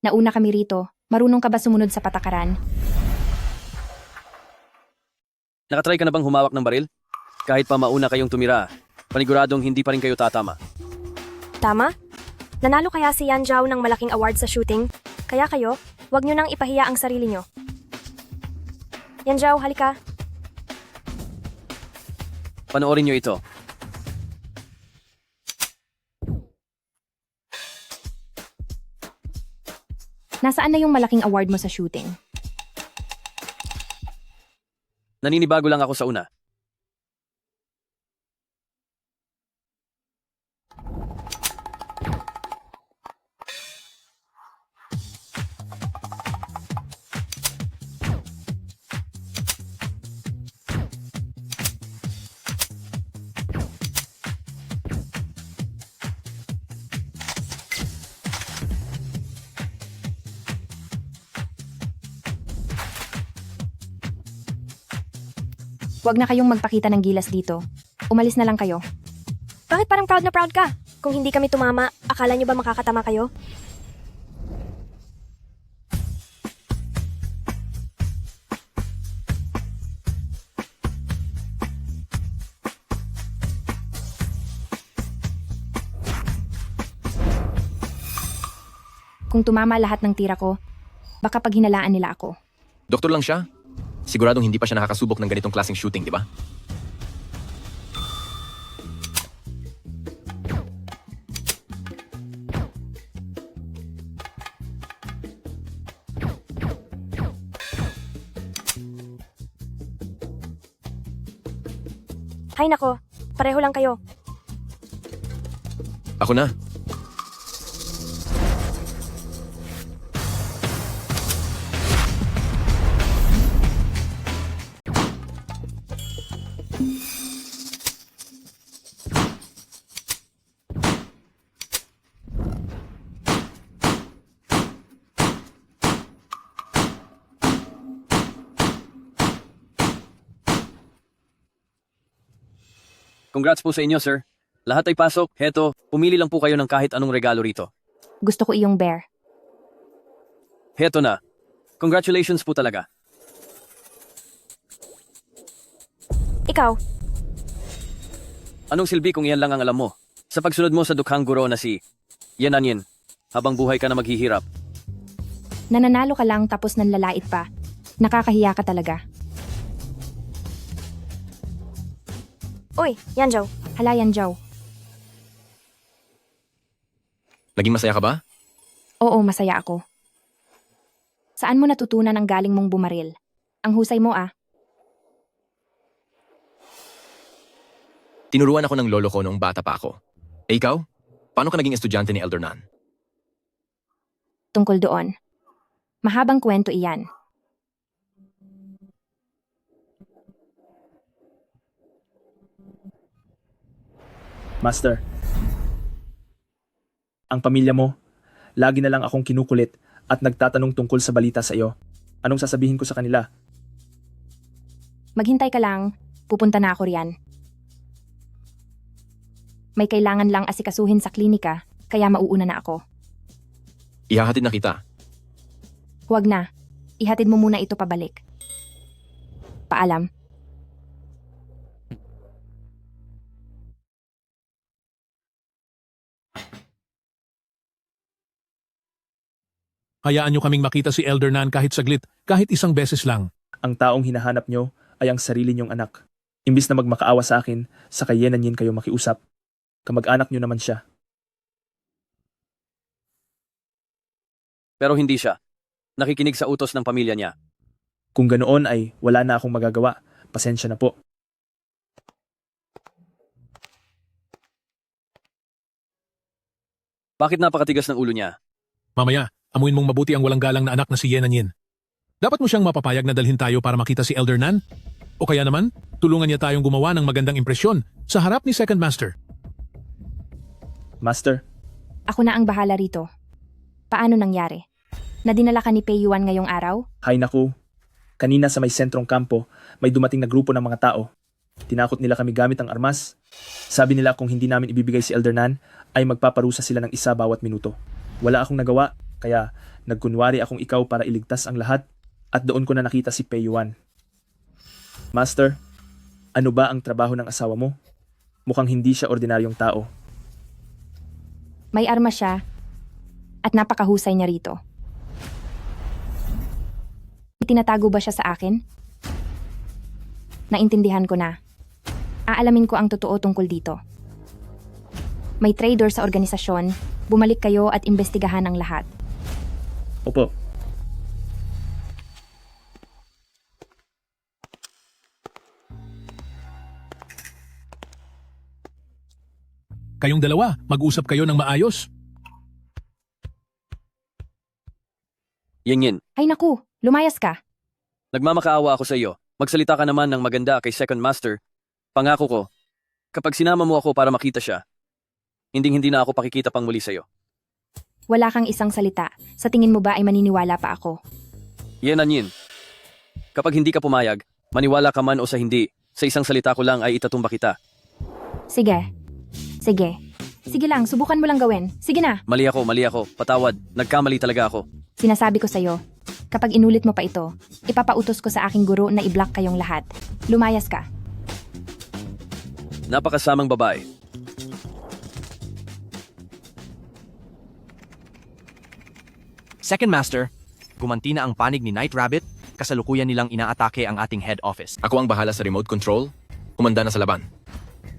Nauna kami rito. Marunong ka ba sumunod sa patakaran? Nakatry ka na bang humawak ng baril? Kahit pa mauna kayong tumira, paniguradong hindi pa rin kayo tatama. Tama? Nanalo kaya si Yan Zhao ng malaking award sa shooting? Kaya kayo, wag nyo nang ipahiya ang sarili nyo. Yan Zhao, halika. Panoorin nyo ito. Nasaan na yung malaking award mo sa shooting? Naninibago lang ako sa una. Huwag na kayong magpakita ng gilas dito. Umalis na lang kayo. Bakit parang proud na proud ka? Kung hindi kami tumama, akala nyo ba makakatama kayo? Kung tumama lahat ng tira ko, baka paghinalaan nila ako. Doktor lang siya. Siguradong hindi pa siya nakakasubok ng ganitong klaseng shooting, di ba? Hay nako, Pareho lang kayo. Ako na. Congrats po sa inyo, sir. Lahat ay pasok. Heto, pumili lang po kayo ng kahit anong regalo rito. Gusto ko iyong bear. Heto na. Congratulations po talaga. Ikaw, Anong silbi kung iyan lang ang alam mo? Sa pagsunod mo sa dukhang guro na si Yananyin, habang buhay ka na maghihirap. Nananalo ka lang tapos nanlalait pa. Nakakahiya ka talaga. Uy, Yanzhou. Hala, Yanzhou. Naging masaya ka ba? Oo, masaya ako. Saan mo natutunan ang galing mong bumaril? Ang husay mo ah. Tinuruan ako ng lolo ko noong bata pa ako. Eh ikaw? Paano ka naging estudyante ni Elder Nan? Tungkol doon. Mahabang kwento iyan. Master, ang pamilya mo, lagi na lang akong kinukulit at nagtatanong tungkol sa balita sa iyo. Anong sasabihin ko sa kanila? Maghintay ka lang, pupunta na ako riyan. May kailangan lang asikasuhin sa klinika, kaya mauuna na ako. Ihahatid na kita. Huwag na. Ihatid mo muna ito pabalik. Paalam. Hayaan nyo kaming makita si Elder Nan kahit saglit, kahit isang beses lang. Ang taong hinahanap nyo ay ang sarili nyong anak. Imbis na magmakaawa sa akin, sa Yananyin kayo makiusap. Kamag-anak nyo naman siya. Pero hindi siya. Nakikinig sa utos ng pamilya niya. Kung ganoon ay wala na akong magagawa. Pasensya na po. Bakit napakatigas ng ulo niya? Mamaya, amuin mong mabuti ang walang galang na anak na si Yananyin. Dapat mo siyang mapapayag na dalhin tayo para makita si Elder Nan? O kaya naman, tulungan niya tayong gumawa ng magandang impresyon sa harap ni Second Master. Master, Ako na ang bahala rito. Paano nangyari? Nadinala ka ni Pei Yuan ngayong araw? hay naku. Kanina sa may sentrong kampo, may dumating na grupo ng mga tao. Tinakot nila kami gamit ang armas. Sabi nila kung hindi namin ibibigay si Elder Nan, ay magpaparusa sila ng isa bawat minuto. Wala akong nagawa, kaya nagkunwari akong ikaw para iligtas ang lahat at doon ko na nakita si Pei Yuan. Master, ano ba ang trabaho ng asawa mo? Mukhang hindi siya ordinaryong tao. May arma siya at napakahusay niya rito. Tinatago ba siya sa akin? Naintindihan ko na. Aalamin ko ang totoo tungkol dito. May traitor sa organisasyon, bumalik kayo at imbestigahan ang lahat. Opo. Kayong dalawa, mag-usap kayo ng maayos. Yingyin, Ay naku, lumayas ka. nagmamakaawa ako sa iyo. Magsalita ka naman ng maganda kay Second Master. Pangako ko, kapag sinama mo ako para makita siya, hindi na ako pakikita pang muli sa iyo. Wala kang isang salita. Sa tingin mo ba ay maniniwala pa ako? Yananyin, kapag hindi ka pumayag, maniwala ka man o sa hindi, sa isang salita ko lang ay itatumba kita. Sige. Sige. Sige lang, subukan mo lang gawin. Sige na. Mali ako, patawad, nagkamali talaga ako. Sinasabi ko sa'yo, kapag inulit mo pa ito, ipapautos ko sa aking guro na i-block kayong lahat. Lumayas ka. Napakasamang babae. Second Master, gumanti na ang panig ni Night Rabbit, kasalukuyan nilang inaatake ang ating head office. Ako ang bahala sa remote control. Kumanda na sa laban.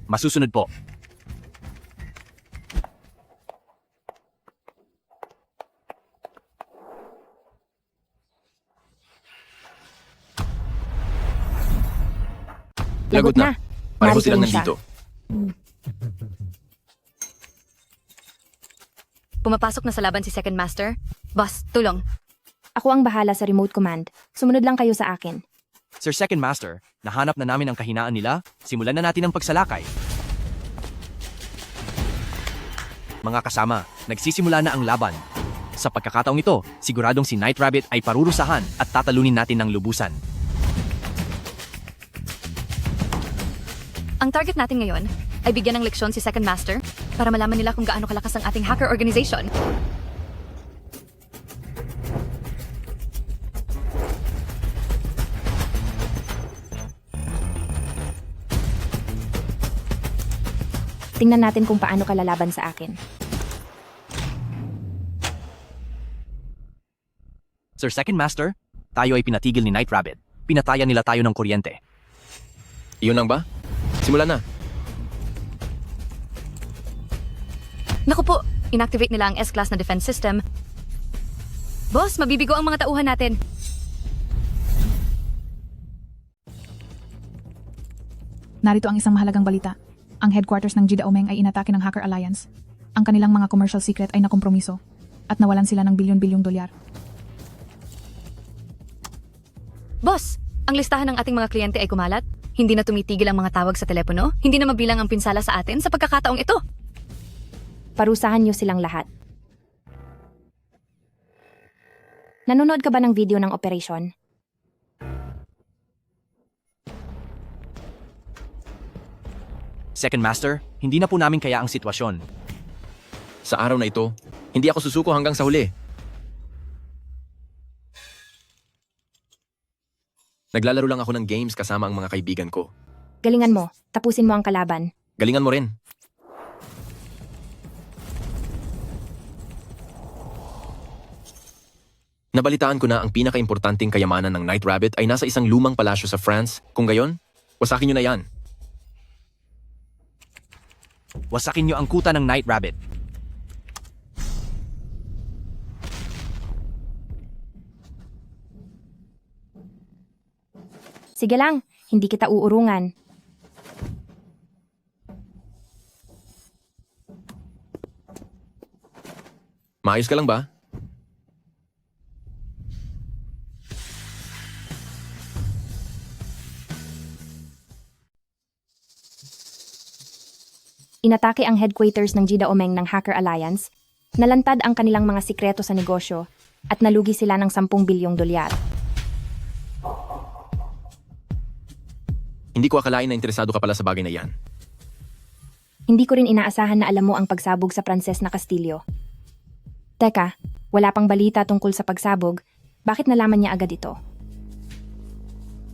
Masusunod po. Lagot na. Pareho Narito silang siya. nandito. Pumapasok na sa laban si Second Master. Boss, tulong. Ako ang bahala sa remote command. Sumunod lang kayo sa akin. Sir Second Master, nahanap na namin ang kahinaan nila. Simulan na natin ang pagsalakay. Mga kasama, nagsisimula na ang laban. Sa pagkakataong ito, siguradong si Night Rabbit ay parurusahan at tatalunin natin ng lubusan. Ang target natin ngayon ay bigyan ng leksyon si Second Master para malaman nila kung gaano kalakas ang ating hacker organization. Tingnan natin kung paano ka lalaban sa akin. Sir Second Master, tayo ay pinatigil ni Night Rabbit. Pinatayan nila tayo ng kuryente. Iyon lang ba? Simulan na. Naku po, inactivate nila ang S-Class na defense system. Boss, mabibigo ang mga tauhan natin. Narito ang isang mahalagang balita. Ang headquarters ng Jida Omeng ay inatake ng Hacker Alliance. Ang kanilang mga commercial secret ay nakompromiso at nawalan sila ng bilyon-bilyong dolyar. Boss, ang listahan ng ating mga kliyente ay kumalat. Hindi na tumitigil ang mga tawag sa telepono. Hindi na mabilang ang pinsala sa atin sa pagkakataong ito. Parusahan niyo silang lahat. Nanonood ka ba ng video ng operasyon? Second Master, hindi na po namin kaya ang sitwasyon. Sa araw na ito, hindi ako susuko hanggang sa huli. Naglalaro lang ako ng games kasama ang mga kaibigan ko. Galingan mo. Tapusin mo ang kalaban. Galingan mo rin. Nabalitaan ko na ang pinaka-importanting kayamanan ng Night Rabbit ay nasa isang lumang palasyo sa France. Kung gayon, wasakin nyo na yan. Wasakin niyo ang kuta ng Night Rabbit. Sige lang, hindi kita uurungan. Maayos ka lang ba? Inatake ang headquarters ng Jida Omeng ng Hacker Alliance, nalantad ang kanilang mga sikreto sa negosyo, at nalugi sila ng 10 bilyong dolyar. Hindi ko akalain na interesado ka pala sa bagay na yan. Hindi ko rin inaasahan na alam mo ang pagsabog sa Pranses na Kastilyo. Teka, wala pang balita tungkol sa pagsabog, bakit nalaman niya agad ito?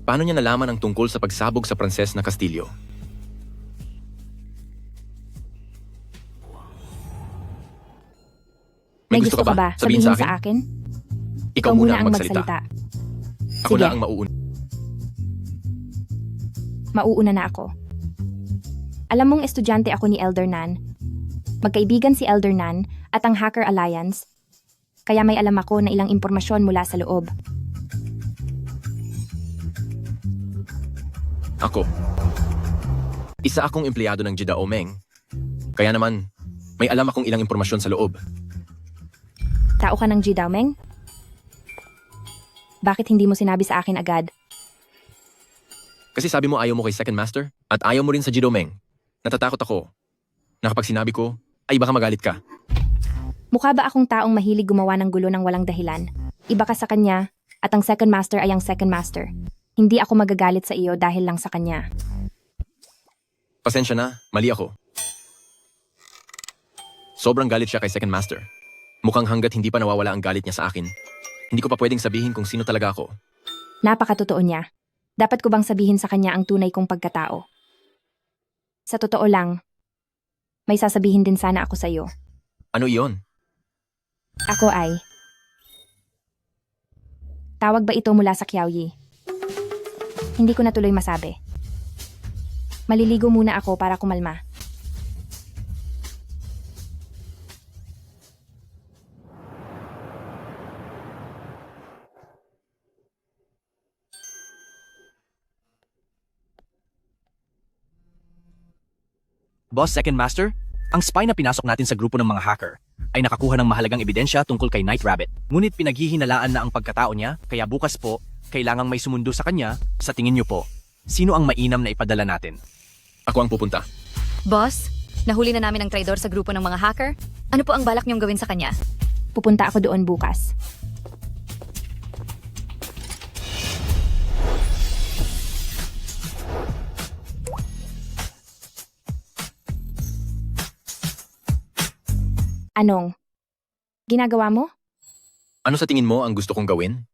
Paano niya nalaman ang tungkol sa pagsabog sa Pranses na Kastilyo? May gusto ka ba? Sabihin sa akin? Ikaw muna ang magsalita. Ako Sige. na ang mauuna. Mauuna na ako. Alam mong estudyante ako ni Elder Nan. Magkaibigan si Elder Nan at ang Hacker Alliance, kaya may alam ako na ilang impormasyon mula sa loob. Ako. Isa akong empleyado ng Jida Omeng. Kaya naman, may alam akong ilang impormasyon sa loob. Tao ka ng Jida Omeng? Bakit hindi mo sinabi sa akin agad? Kasi sabi mo ayaw mo kay Second Master at ayaw mo rin sa Jida Omeng. Natatakot ako na kapag sinabi ko, ay baka magalit ka. Mukha ba akong taong mahilig gumawa ng gulo ng walang dahilan? Iba ka sa kanya, at ang Second Master ay ang Second Master. Hindi ako magagalit sa iyo dahil lang sa kanya. Pasensya na, mali ako. Sobrang galit siya kay Second Master. Mukhang hanggat hindi pa nawawala ang galit niya sa akin, hindi ko pa pwedeng sabihin kung sino talaga ako. Napakatotoo niya. Dapat ko bang sabihin sa kanya ang tunay kong pagkatao? Sa totoo lang, may sasabihin din sana ako sa iyo. Ano iyon? Ako ay... Tawag ba ito mula sa Qiaoyi? Hindi ko na tuloy masabi. Maliligo muna ako para kumalma. Boss Second Master, ang spy na pinasok natin sa grupo ng mga hacker ay nakakuha ng mahalagang ebidensya tungkol kay Night Rabbit. Ngunit pinaghihinalaan na ang pagkatao niya, kaya bukas po, kailangang may sumundo sa kanya. Sa tingin niyo po, sino ang mainam na ipadala natin? Ako ang pupunta. Boss, nahuli na namin ang traidor sa grupo ng mga hacker. Ano po ang balak niyong gawin sa kanya? Pupunta ako doon bukas. Anong? Ginagawa mo? Ano sa tingin mo ang gusto kong gawin?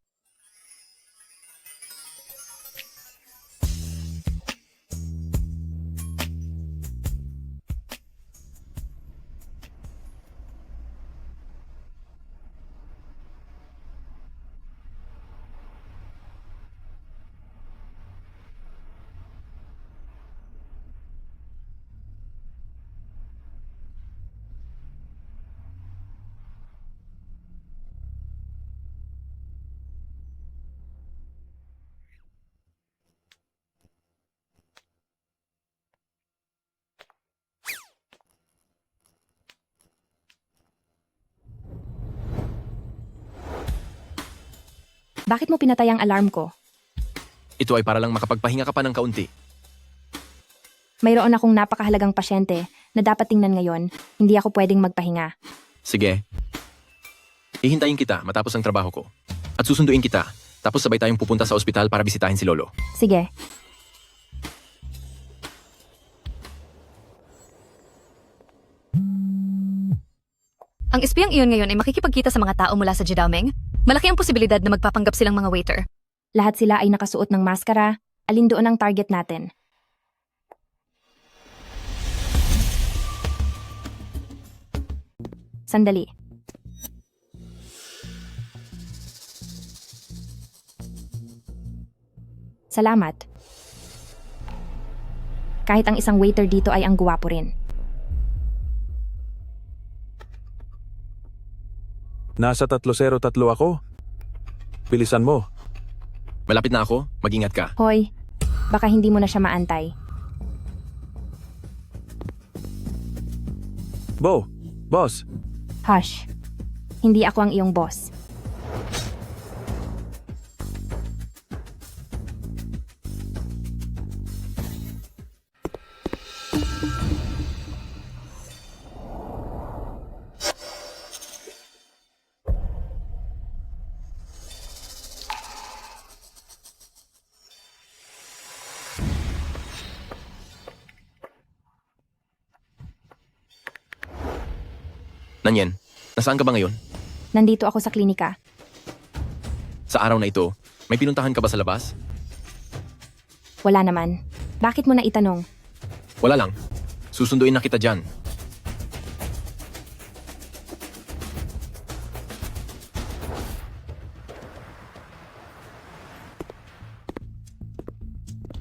Bakit mo pinatay ang alarm ko? Ito ay para lang makapagpahinga ka pa ng kaunti. Mayroon akong napakahalagang pasyente na dapat tingnan ngayon. Hindi ako pwedeng magpahinga. Sige. Hihintayin kita matapos ang trabaho ko. At susunduin kita. Tapos sabay tayong pupunta sa ospital para bisitahin si Lolo. Sige. Ang espiyang iyon ngayon ay makikipagkita sa mga tao mula sa Jidaomeng. Malaki ang posibilidad na magpapanggap silang mga waiter. Lahat sila ay nakasuot ng maskara. Alin doon ang target natin? Sandali. Salamat. Kahit ang isang waiter dito ay ang guwapo rin. Nasa 303 ako. Bilisan mo. Malapit na ako. Mag-ingat ka. Hoy, baka hindi mo na siya maantay. Boss. Hush. Hindi ako ang iyong boss. Nanyen, nasaan ka ba ngayon? Nandito ako sa klinika. Sa araw na ito, may pinuntahan ka ba sa labas? Wala naman. Bakit mo na itanong? Wala lang. Susunduin na kita dyan.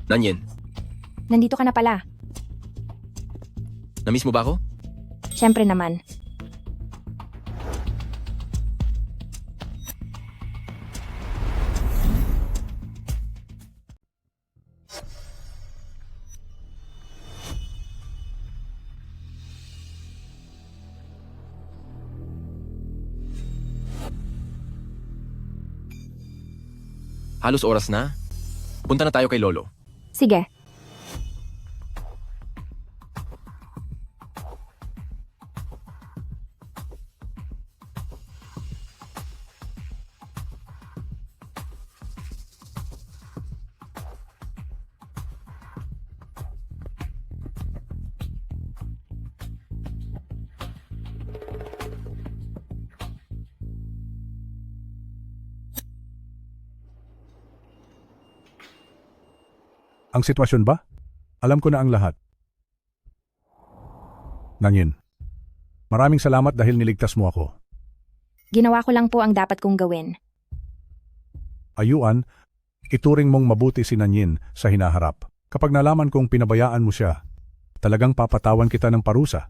Nanyen, Nandito ka na pala. namiss mo ba ako? Siyempre naman. Halos oras na. Punta na tayo kay Lolo. Sige. Ang sitwasyon ba? Alam ko na ang lahat. Nanyin, maraming salamat dahil niligtas mo ako. Ginawa ko lang po ang dapat kong gawin. Ayuan, ituring mong mabuti si Nanyin sa hinaharap. Kapag nalaman kong pinabayaan mo siya, talagang papatawan kita ng parusa.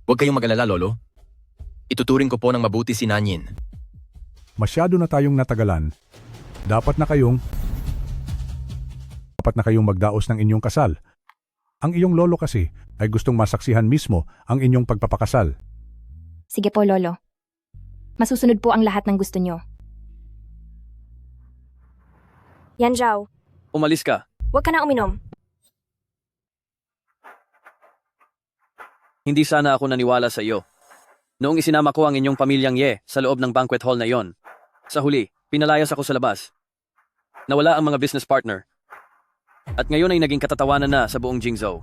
Huwag kayong mag-alala, Lolo. Ituturing ko po ng mabuti si Nanyin. Masyado na tayong natagalan. Dapat na kayong magdaos ng inyong kasal. Ang iyong lolo kasi ay gustong masaksihan mismo ang inyong pagpapakasal. Sige po, Lolo. Masusunod po ang lahat ng gusto nyo. Yan, Zhao. Umalis ka. Huwag ka na uminom. Hindi sana ako naniwala sa iyo. Noong isinama ko ang inyong pamilyang Ye sa loob ng banquet hall na iyon, sa huli, pinalayas ako sa labas. Nawala ang mga business partner. At ngayon ay naging katatawanan na sa buong Jingzhou.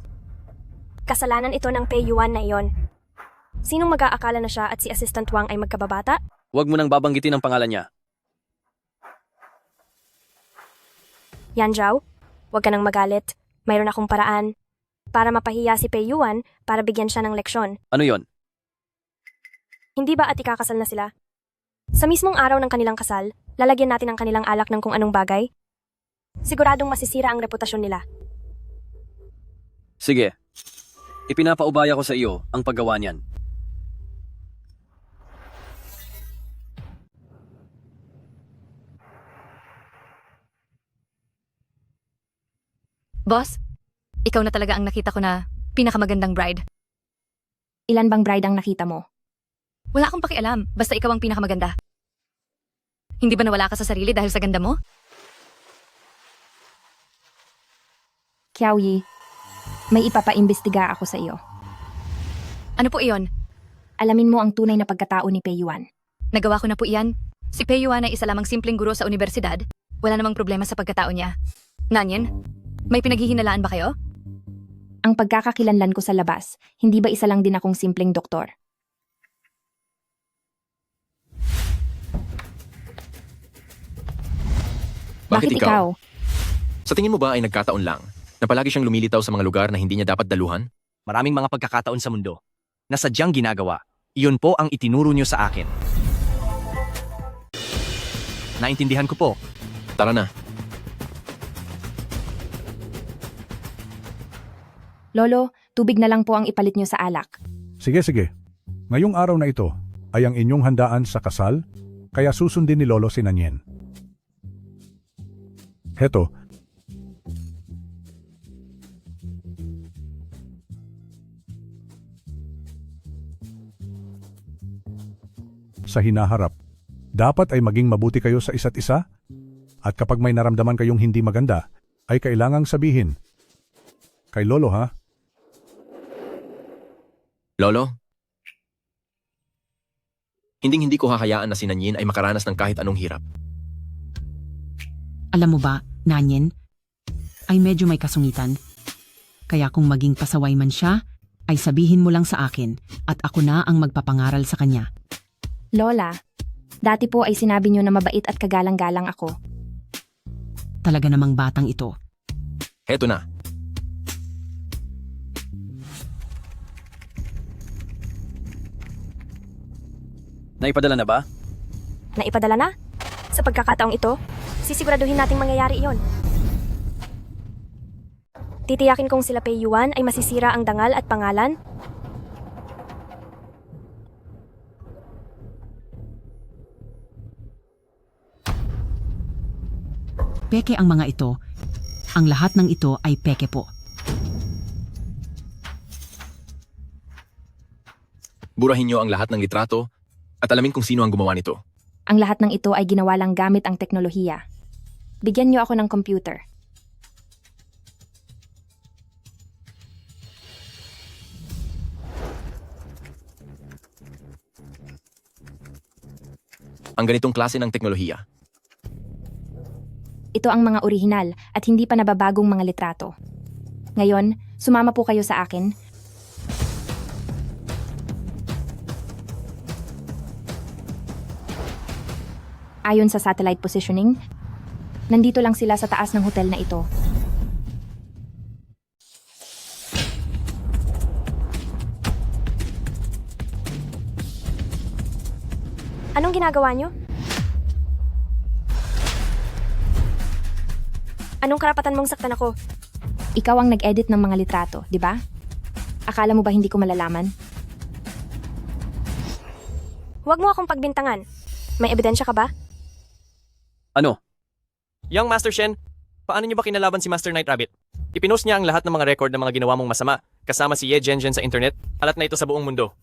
Kasalanan ito ng Pei Yuan na iyon. Sinong mag-aakala na siya at si Assistant Wang ay magkababata? Huwag mo nang babanggitin ang pangalan niya. Yan, Zhao. Huwag ka nang magalit. Mayroon akong paraan. Para mapahiya si Pei Yuan, para bigyan siya ng leksyon. Ano yon? Hindi ba at ikakasal na sila? Sa mismong araw ng kanilang kasal, lalagyan natin ang kanilang alak ng kung anong bagay. Siguradong masisira ang reputasyon nila. Sige. Ipinapaubaya ko sa iyo ang paggawa niyan. Boss, ikaw na talaga ang nakita ko na pinakamagandang bride. Ilan bang bride ang nakita mo? Wala akong pakialam, basta ikaw ang pinakamaganda. Hindi ba nawala ka sa sarili dahil sa ganda mo? Qiaoyi, may ipapaimbestiga ako sa iyo. Ano po iyon? Alamin mo ang tunay na pagkatao ni Pei Yuan. Nagawa ko na po iyan. Si Pei Yuan ay isa lamang simpleng guro sa universidad. Wala namang problema sa pagkatao niya. Nanyan, may pinaghihinalaan ba kayo? Ang pagkakakilanlan ko sa labas, hindi ba isa lang din akong simpleng doktor? Bakit ikaw? ikaw? Sa tingin mo ba ay nagkataon lang na palagi siyang lumilitaw sa mga lugar na hindi niya dapat daluhan? Maraming mga pagkakataon sa mundo na sadyang ginagawa. Iyon po ang itinuro niyo sa akin. Naintindihan ko po. Tara na. Lolo, tubig na lang po ang ipalit nyo sa alak. Sige. Ngayong araw na ito ay ang inyong handaan sa kasal, kaya susundin ni Lolo si Nanyen. Heto. Sa hinaharap, dapat ay maging mabuti kayo sa isa't isa, at kapag may naramdaman kayong hindi maganda, ay kailangang sabihin. Kay Lolo ha? Lolo? Hindi ko hahayaan na si Nanyin ay makaranas ng kahit anong hirap. Alam mo ba, Nanyen, ay medyo may kasungitan. Kaya kung maging pasaway man siya, ay sabihin mo lang sa akin at ako na ang magpapangaral sa kanya. Lola, dati po ay sinabi nyo na mabait at kagalang-galang ako. Talaga namang batang ito. Heto na. Naipadala na ba? Naipadala na? Sa pagkakataong ito, sisiguraduhin nating mangyayari iyon. Titiyakin kong sila Pei Yuan ay masisira ang dangal at pangalan. Peke ang mga ito. Ang lahat ng ito ay peke po. Burahin niyo ang lahat ng litrato at alamin kung sino ang gumawa nito. Ang lahat ng ito ay ginawa lang gamit ang teknolohiya. Bigyan nyo ako ng computer. Ang ganitong klase ng teknolohiya. Ito ang mga orihinal at hindi pa nababagong mga litrato. Ngayon, sumama po kayo sa akin. Ayon sa satellite positioning, nandito lang sila sa taas ng hotel na ito. Anong ginagawa nyo? Anong karapatan mong saktan ako? Ikaw ang nag-edit ng mga litrato, di ba? Akala mo ba hindi ko malalaman? Huwag mo akong pagbintangan. May ebidensya ka ba? Ano? Young Master Shen, paano niyo ba kinalaban si Master Night Rabbit? Ipinost niya ang lahat ng mga record ng mga ginawa mong masama, kasama si Ye Jianjian sa internet, alat na ito sa buong mundo.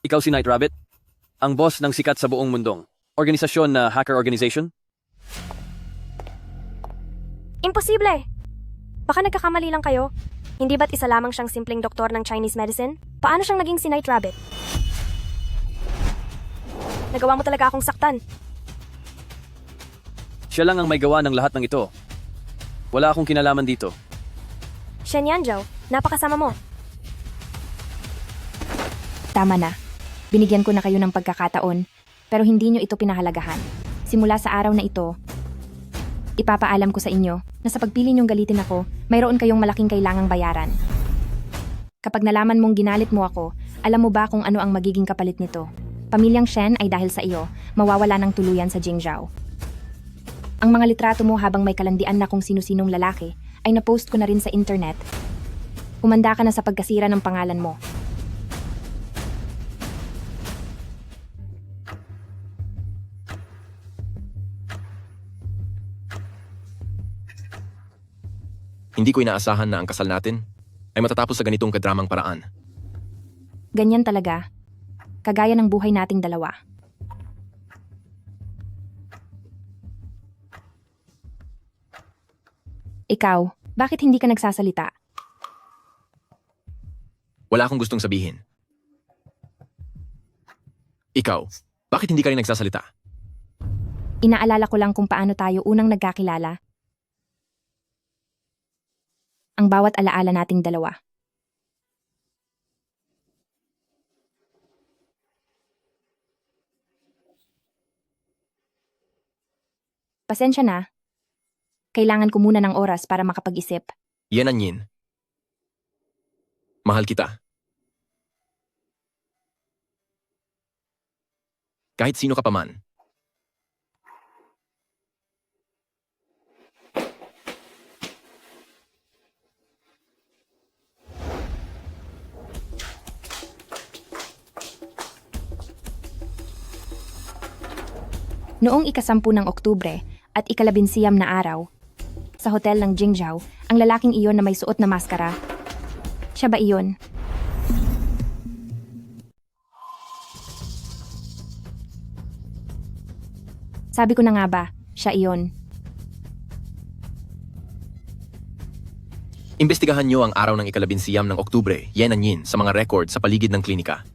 Ikaw si Night Rabbit? Ang boss ng sikat sa buong mundong organisasyon na hacker organization? Imposible! Baka nagkakamali lang kayo. Hindi ba't isa lamang siyang simpleng doktor ng Chinese medicine? Paano siyang naging si Night Rabbit? Nagawa mo talaga akong saktan. Siya lang ang may gawa ng lahat ng ito. Wala akong kinalaman dito. Shen Yanzhou, napakasama mo. Tama na. Binigyan ko na kayo ng pagkakataon, pero hindi nyo ito pinahalagahan. Simula sa araw na ito, ipapaalam ko sa inyo na sa pagpili nyong galitin ako, mayroon kayong malaking kailangang bayaran. Kapag nalaman mong ginalit mo ako, alam mo ba kung ano ang magiging kapalit nito? Pamilyang Shen ay dahil sa iyo, mawawala ng tuluyan sa Jingzhou. Ang mga litrato mo habang may kalandian na kung sino-sinong lalaki ay napost ko na rin sa internet. Humanda ka na sa pagkasira ng pangalan mo. Hindi ko inaasahan na ang kasal natin ay matatapos sa ganitong kadramang paraan. Ganyan talaga. Kagaya ng buhay nating dalawa. Ikaw, bakit hindi ka nagsasalita? Wala akong gustong sabihin. Ikaw, bakit hindi ka rin nagsasalita? Inaalala ko lang kung paano tayo unang nagkakilala. Ang bawat alaala nating dalawa. Pasensya na. Kailangan ko muna ng oras para makapag-isip. Ye Nanyin. Mahal kita. Kahit sino ka pa man. Noong ika-10 ng Oktubre at ika-11 na araw, sa hotel ng Jingzhou, ang lalaking iyon na may suot na maskara. Siya ba iyon? Sabi ko na nga ba, siya iyon. Imbestigahan niyo ang araw ng ika-11 ng Oktubre, Ye Nanyin, sa mga record sa paligid ng klinika.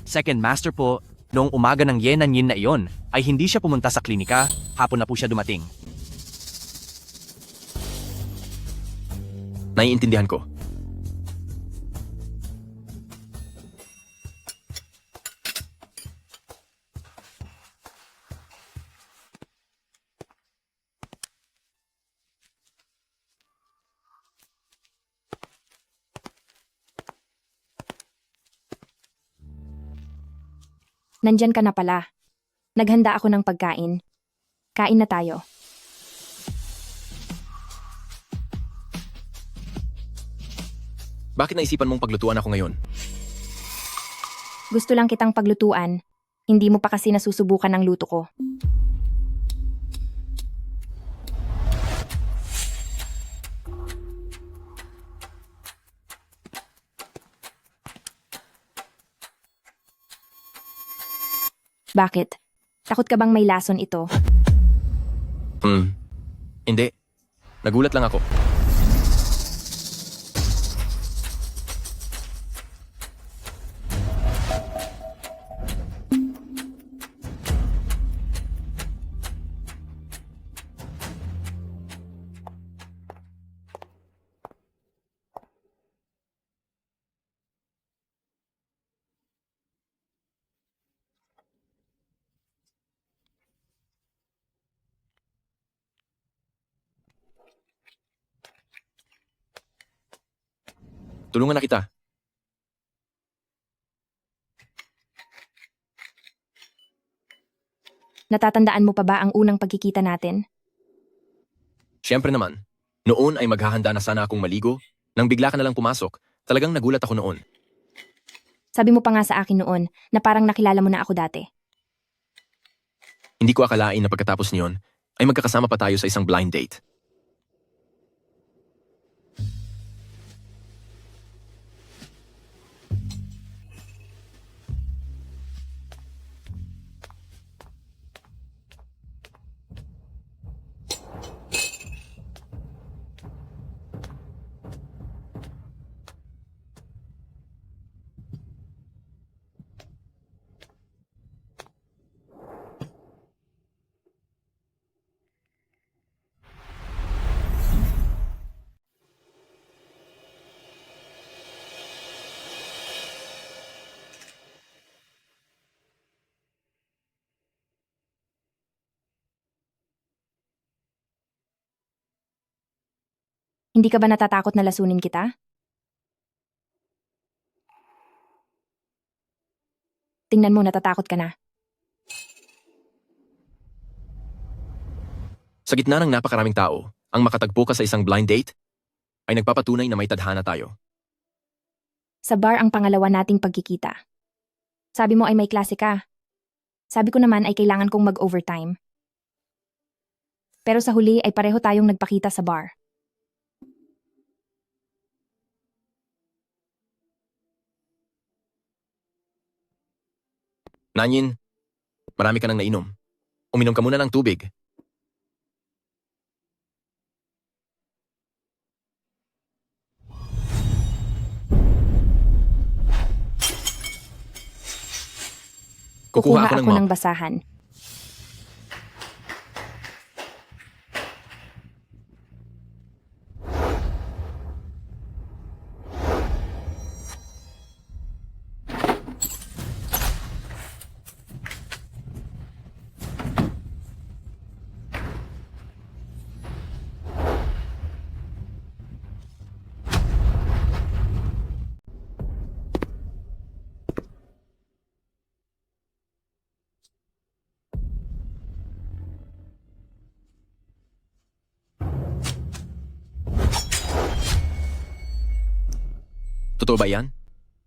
Second Master po, noong umaga ng Ye Nanyin na iyon, ay hindi siya pumunta sa klinika, hapon na po siya dumating. Naiintindihan ko. Nandyan ka na pala. Naghanda ako ng pagkain. Kain na tayo. Bakit naisipan mong paglutuan ako ngayon? Gusto lang kitang paglutuan. Hindi mo pa kasi nasusubukan ang luto ko. Bakit? Takot ka bang may lason ito? Hindi. Nagulat lang ako. Tulungan na kita. Natatandaan mo pa ba ang unang pagkikita natin? Siyempre naman. Noon ay maghahanda na sana akong maligo. Nang bigla ka na lang pumasok, talagang nagulat ako noon. Sabi mo pa nga sa akin noon na parang nakilala mo na ako dati. Hindi ko akalain na pagkatapos niyon ay magkakasama pa tayo sa isang blind date. Hindi ka ba natatakot na lasunin kita? Tingnan mo, natatakot ka na. Sa gitna ng napakaraming tao, ang makatagpo ka sa isang blind date ay nagpapatunay na may tadhana tayo. Sa bar ang pangalawa nating pagkikita. Sabi mo ay may klase ka. Sabi ko naman ay kailangan kong mag-overtime. Pero sa huli ay pareho tayong nagpakita sa bar. Nanyin, marami ka nang nainom. Uminom ka muna ng tubig. Kukuha ako ng basahan. Totoo ba yan?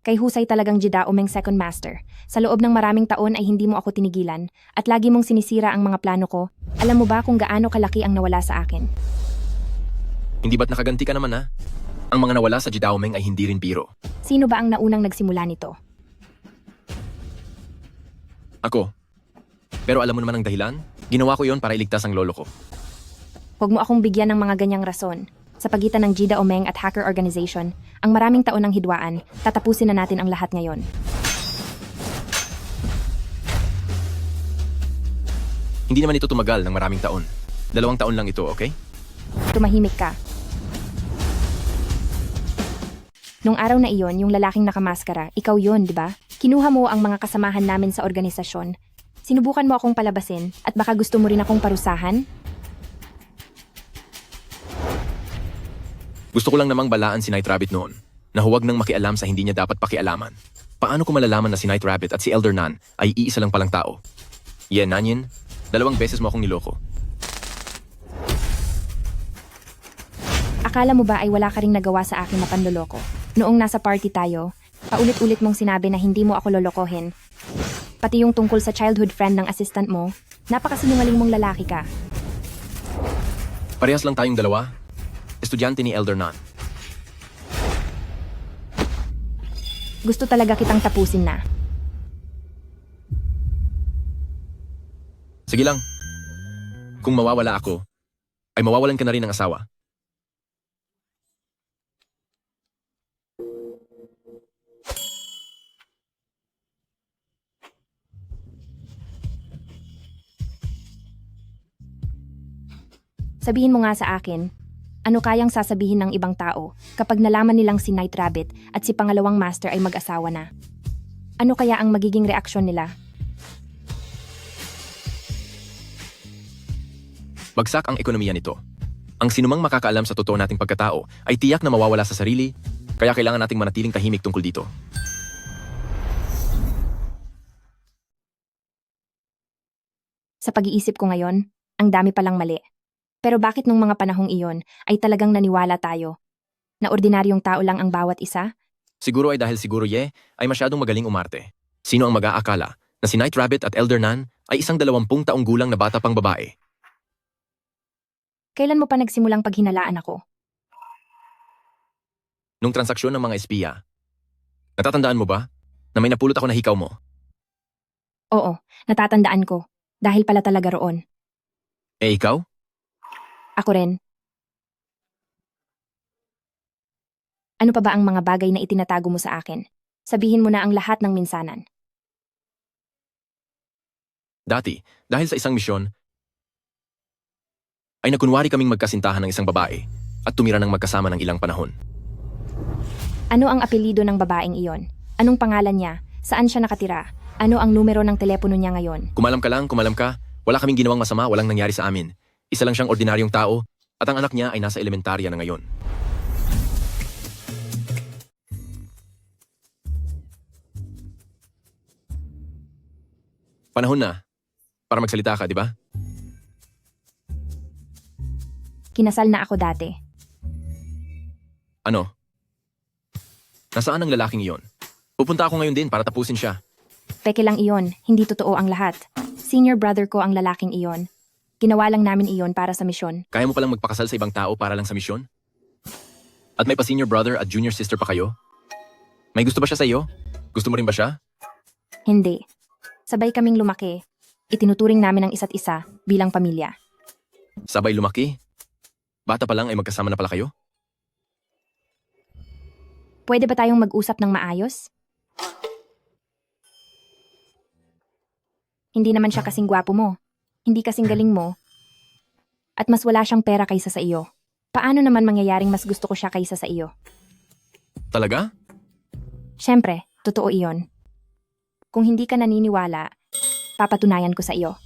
Kay husay talagang Jida Omeng Second Master. Sa loob ng maraming taon ay hindi mo ako tinigilan at lagi mong sinisira ang mga plano ko. Alam mo ba kung gaano kalaki ang nawala sa akin? Hindi ba't nakaganti ka naman ha? Ang mga nawala sa Jidaomeng ay hindi rin biro. Sino ba ang naunang nagsimula nito? Ako. Pero alam mo naman ang dahilan? Ginawa ko yon para iligtas ang lolo ko. Huwag mo akong bigyan ng mga ganyang rason. Sa pagitan ng Jida Omeng at Hacker Organization, ang maraming taon ng hidwaan, tatapusin na natin ang lahat ngayon. Hindi naman ito tumagal ng maraming taon. 2 taon lang ito, okay? Tumahimik ka. Nung araw na iyon, yung lalaking nakamaskara, ikaw yon, di ba? Kinuha mo ang mga kasamahan namin sa organisasyon. Sinubukan mo akong palabasin at baka gusto mo rin akong parusahan? Gusto ko lang namang balaan si Night Rabbit noon, na huwag nang makialam sa hindi niya dapat pakialaman. Paano ko malalaman na si Night Rabbit at si Elder Nan ay iisa lang palang tao? Nanyin, 2 beses mo akong niloko. Akala mo ba ay wala ka ring nagawa sa akin na panloloko? Noong nasa party tayo, paulit-ulit mong sinabi na hindi mo ako lolokohin. Pati yung tungkol sa childhood friend ng assistant mo, napakasinungaling mong lalaki ka. Parehas lang tayong 2. Estudyante ni Elder Nan. Gusto talaga kitang tapusin na. Sige lang. Kung mawawala ako, ay mawawalan ka na rin ng asawa. Sabihin mo nga sa akin, ano kayang sasabihin ng ibang tao kapag nalaman nilang si Night Rabbit at si pangalawang master ay mag-asawa na? Ano kaya ang magiging reaksyon nila? Bagsak ang ekonomiya nito. Ang sinumang makakaalam sa totoo nating pagkatao ay tiyak na mawawala sa sarili, kaya kailangan nating manatiling tahimik tungkol dito. Sa pag-iisip ko ngayon, ang dami palang mali. Pero bakit nung mga panahong iyon ay talagang naniwala tayo? Na ordinaryong tao lang ang bawat isa? Siguro ay dahil siguro ay masyadong magaling umarte. Sino ang mag-aakala na si Night Rabbit at Elder Nan ay isang 20 taong gulang na bata pang babae? Kailan mo pa nagsimulang paghinalaan ako? Nung transaksyon ng mga espiya. Natatandaan mo ba na may napulot ako na hikaw mo? Oo, natatandaan ko. Dahil pala talaga roon. Ikaw? Ako rin. Ano pa ba ang mga bagay na itinatago mo sa akin? Sabihin mo na ang lahat ng minsanan. Dati, dahil sa isang misyon, ay nakunwari kaming magkasintahan ng isang babae at tumira ng magkasama ng ilang panahon. Ano ang apelido ng babaeng iyon? Anong pangalan niya? Saan siya nakatira? Ano ang numero ng telepono niya ngayon? Kumalam ka. Wala kaming ginawang masama, walang nangyari sa amin. Isa lang siyang ordinaryong tao at ang anak niya ay nasa elementarya na ngayon. Panahon na para magsalita ka, di ba? Kinasal na ako dati. Ano? Nasaan ang lalaking iyon? Pupunta ako ngayon din para tapusin siya. Peke lang iyon, hindi totoo ang lahat. Senior brother ko ang lalaking iyon. Ginawa lang namin iyon para sa misyon. Kaya mo palang magpakasal sa ibang tao para lang sa misyon? At may pa-senior brother at junior sister pa kayo? May gusto ba siya sa iyo? Gusto mo rin ba siya? Hindi. Sabay kaming lumaki. Itinuturing namin ang isa't isa bilang pamilya. Sabay lumaki? Bata pa lang ay magkasama na pala kayo? Pwede ba tayong mag-usap ng maayos? Hindi naman siya kasing gwapo mo. Hindi kasing galing mo. At mas wala siyang pera kaysa sa iyo. Paano naman mangyayaring mas gusto ko siya kaysa sa iyo? Talaga? Siyempre, totoo iyon. Kung hindi ka naniniwala, papatunayan ko sa iyo.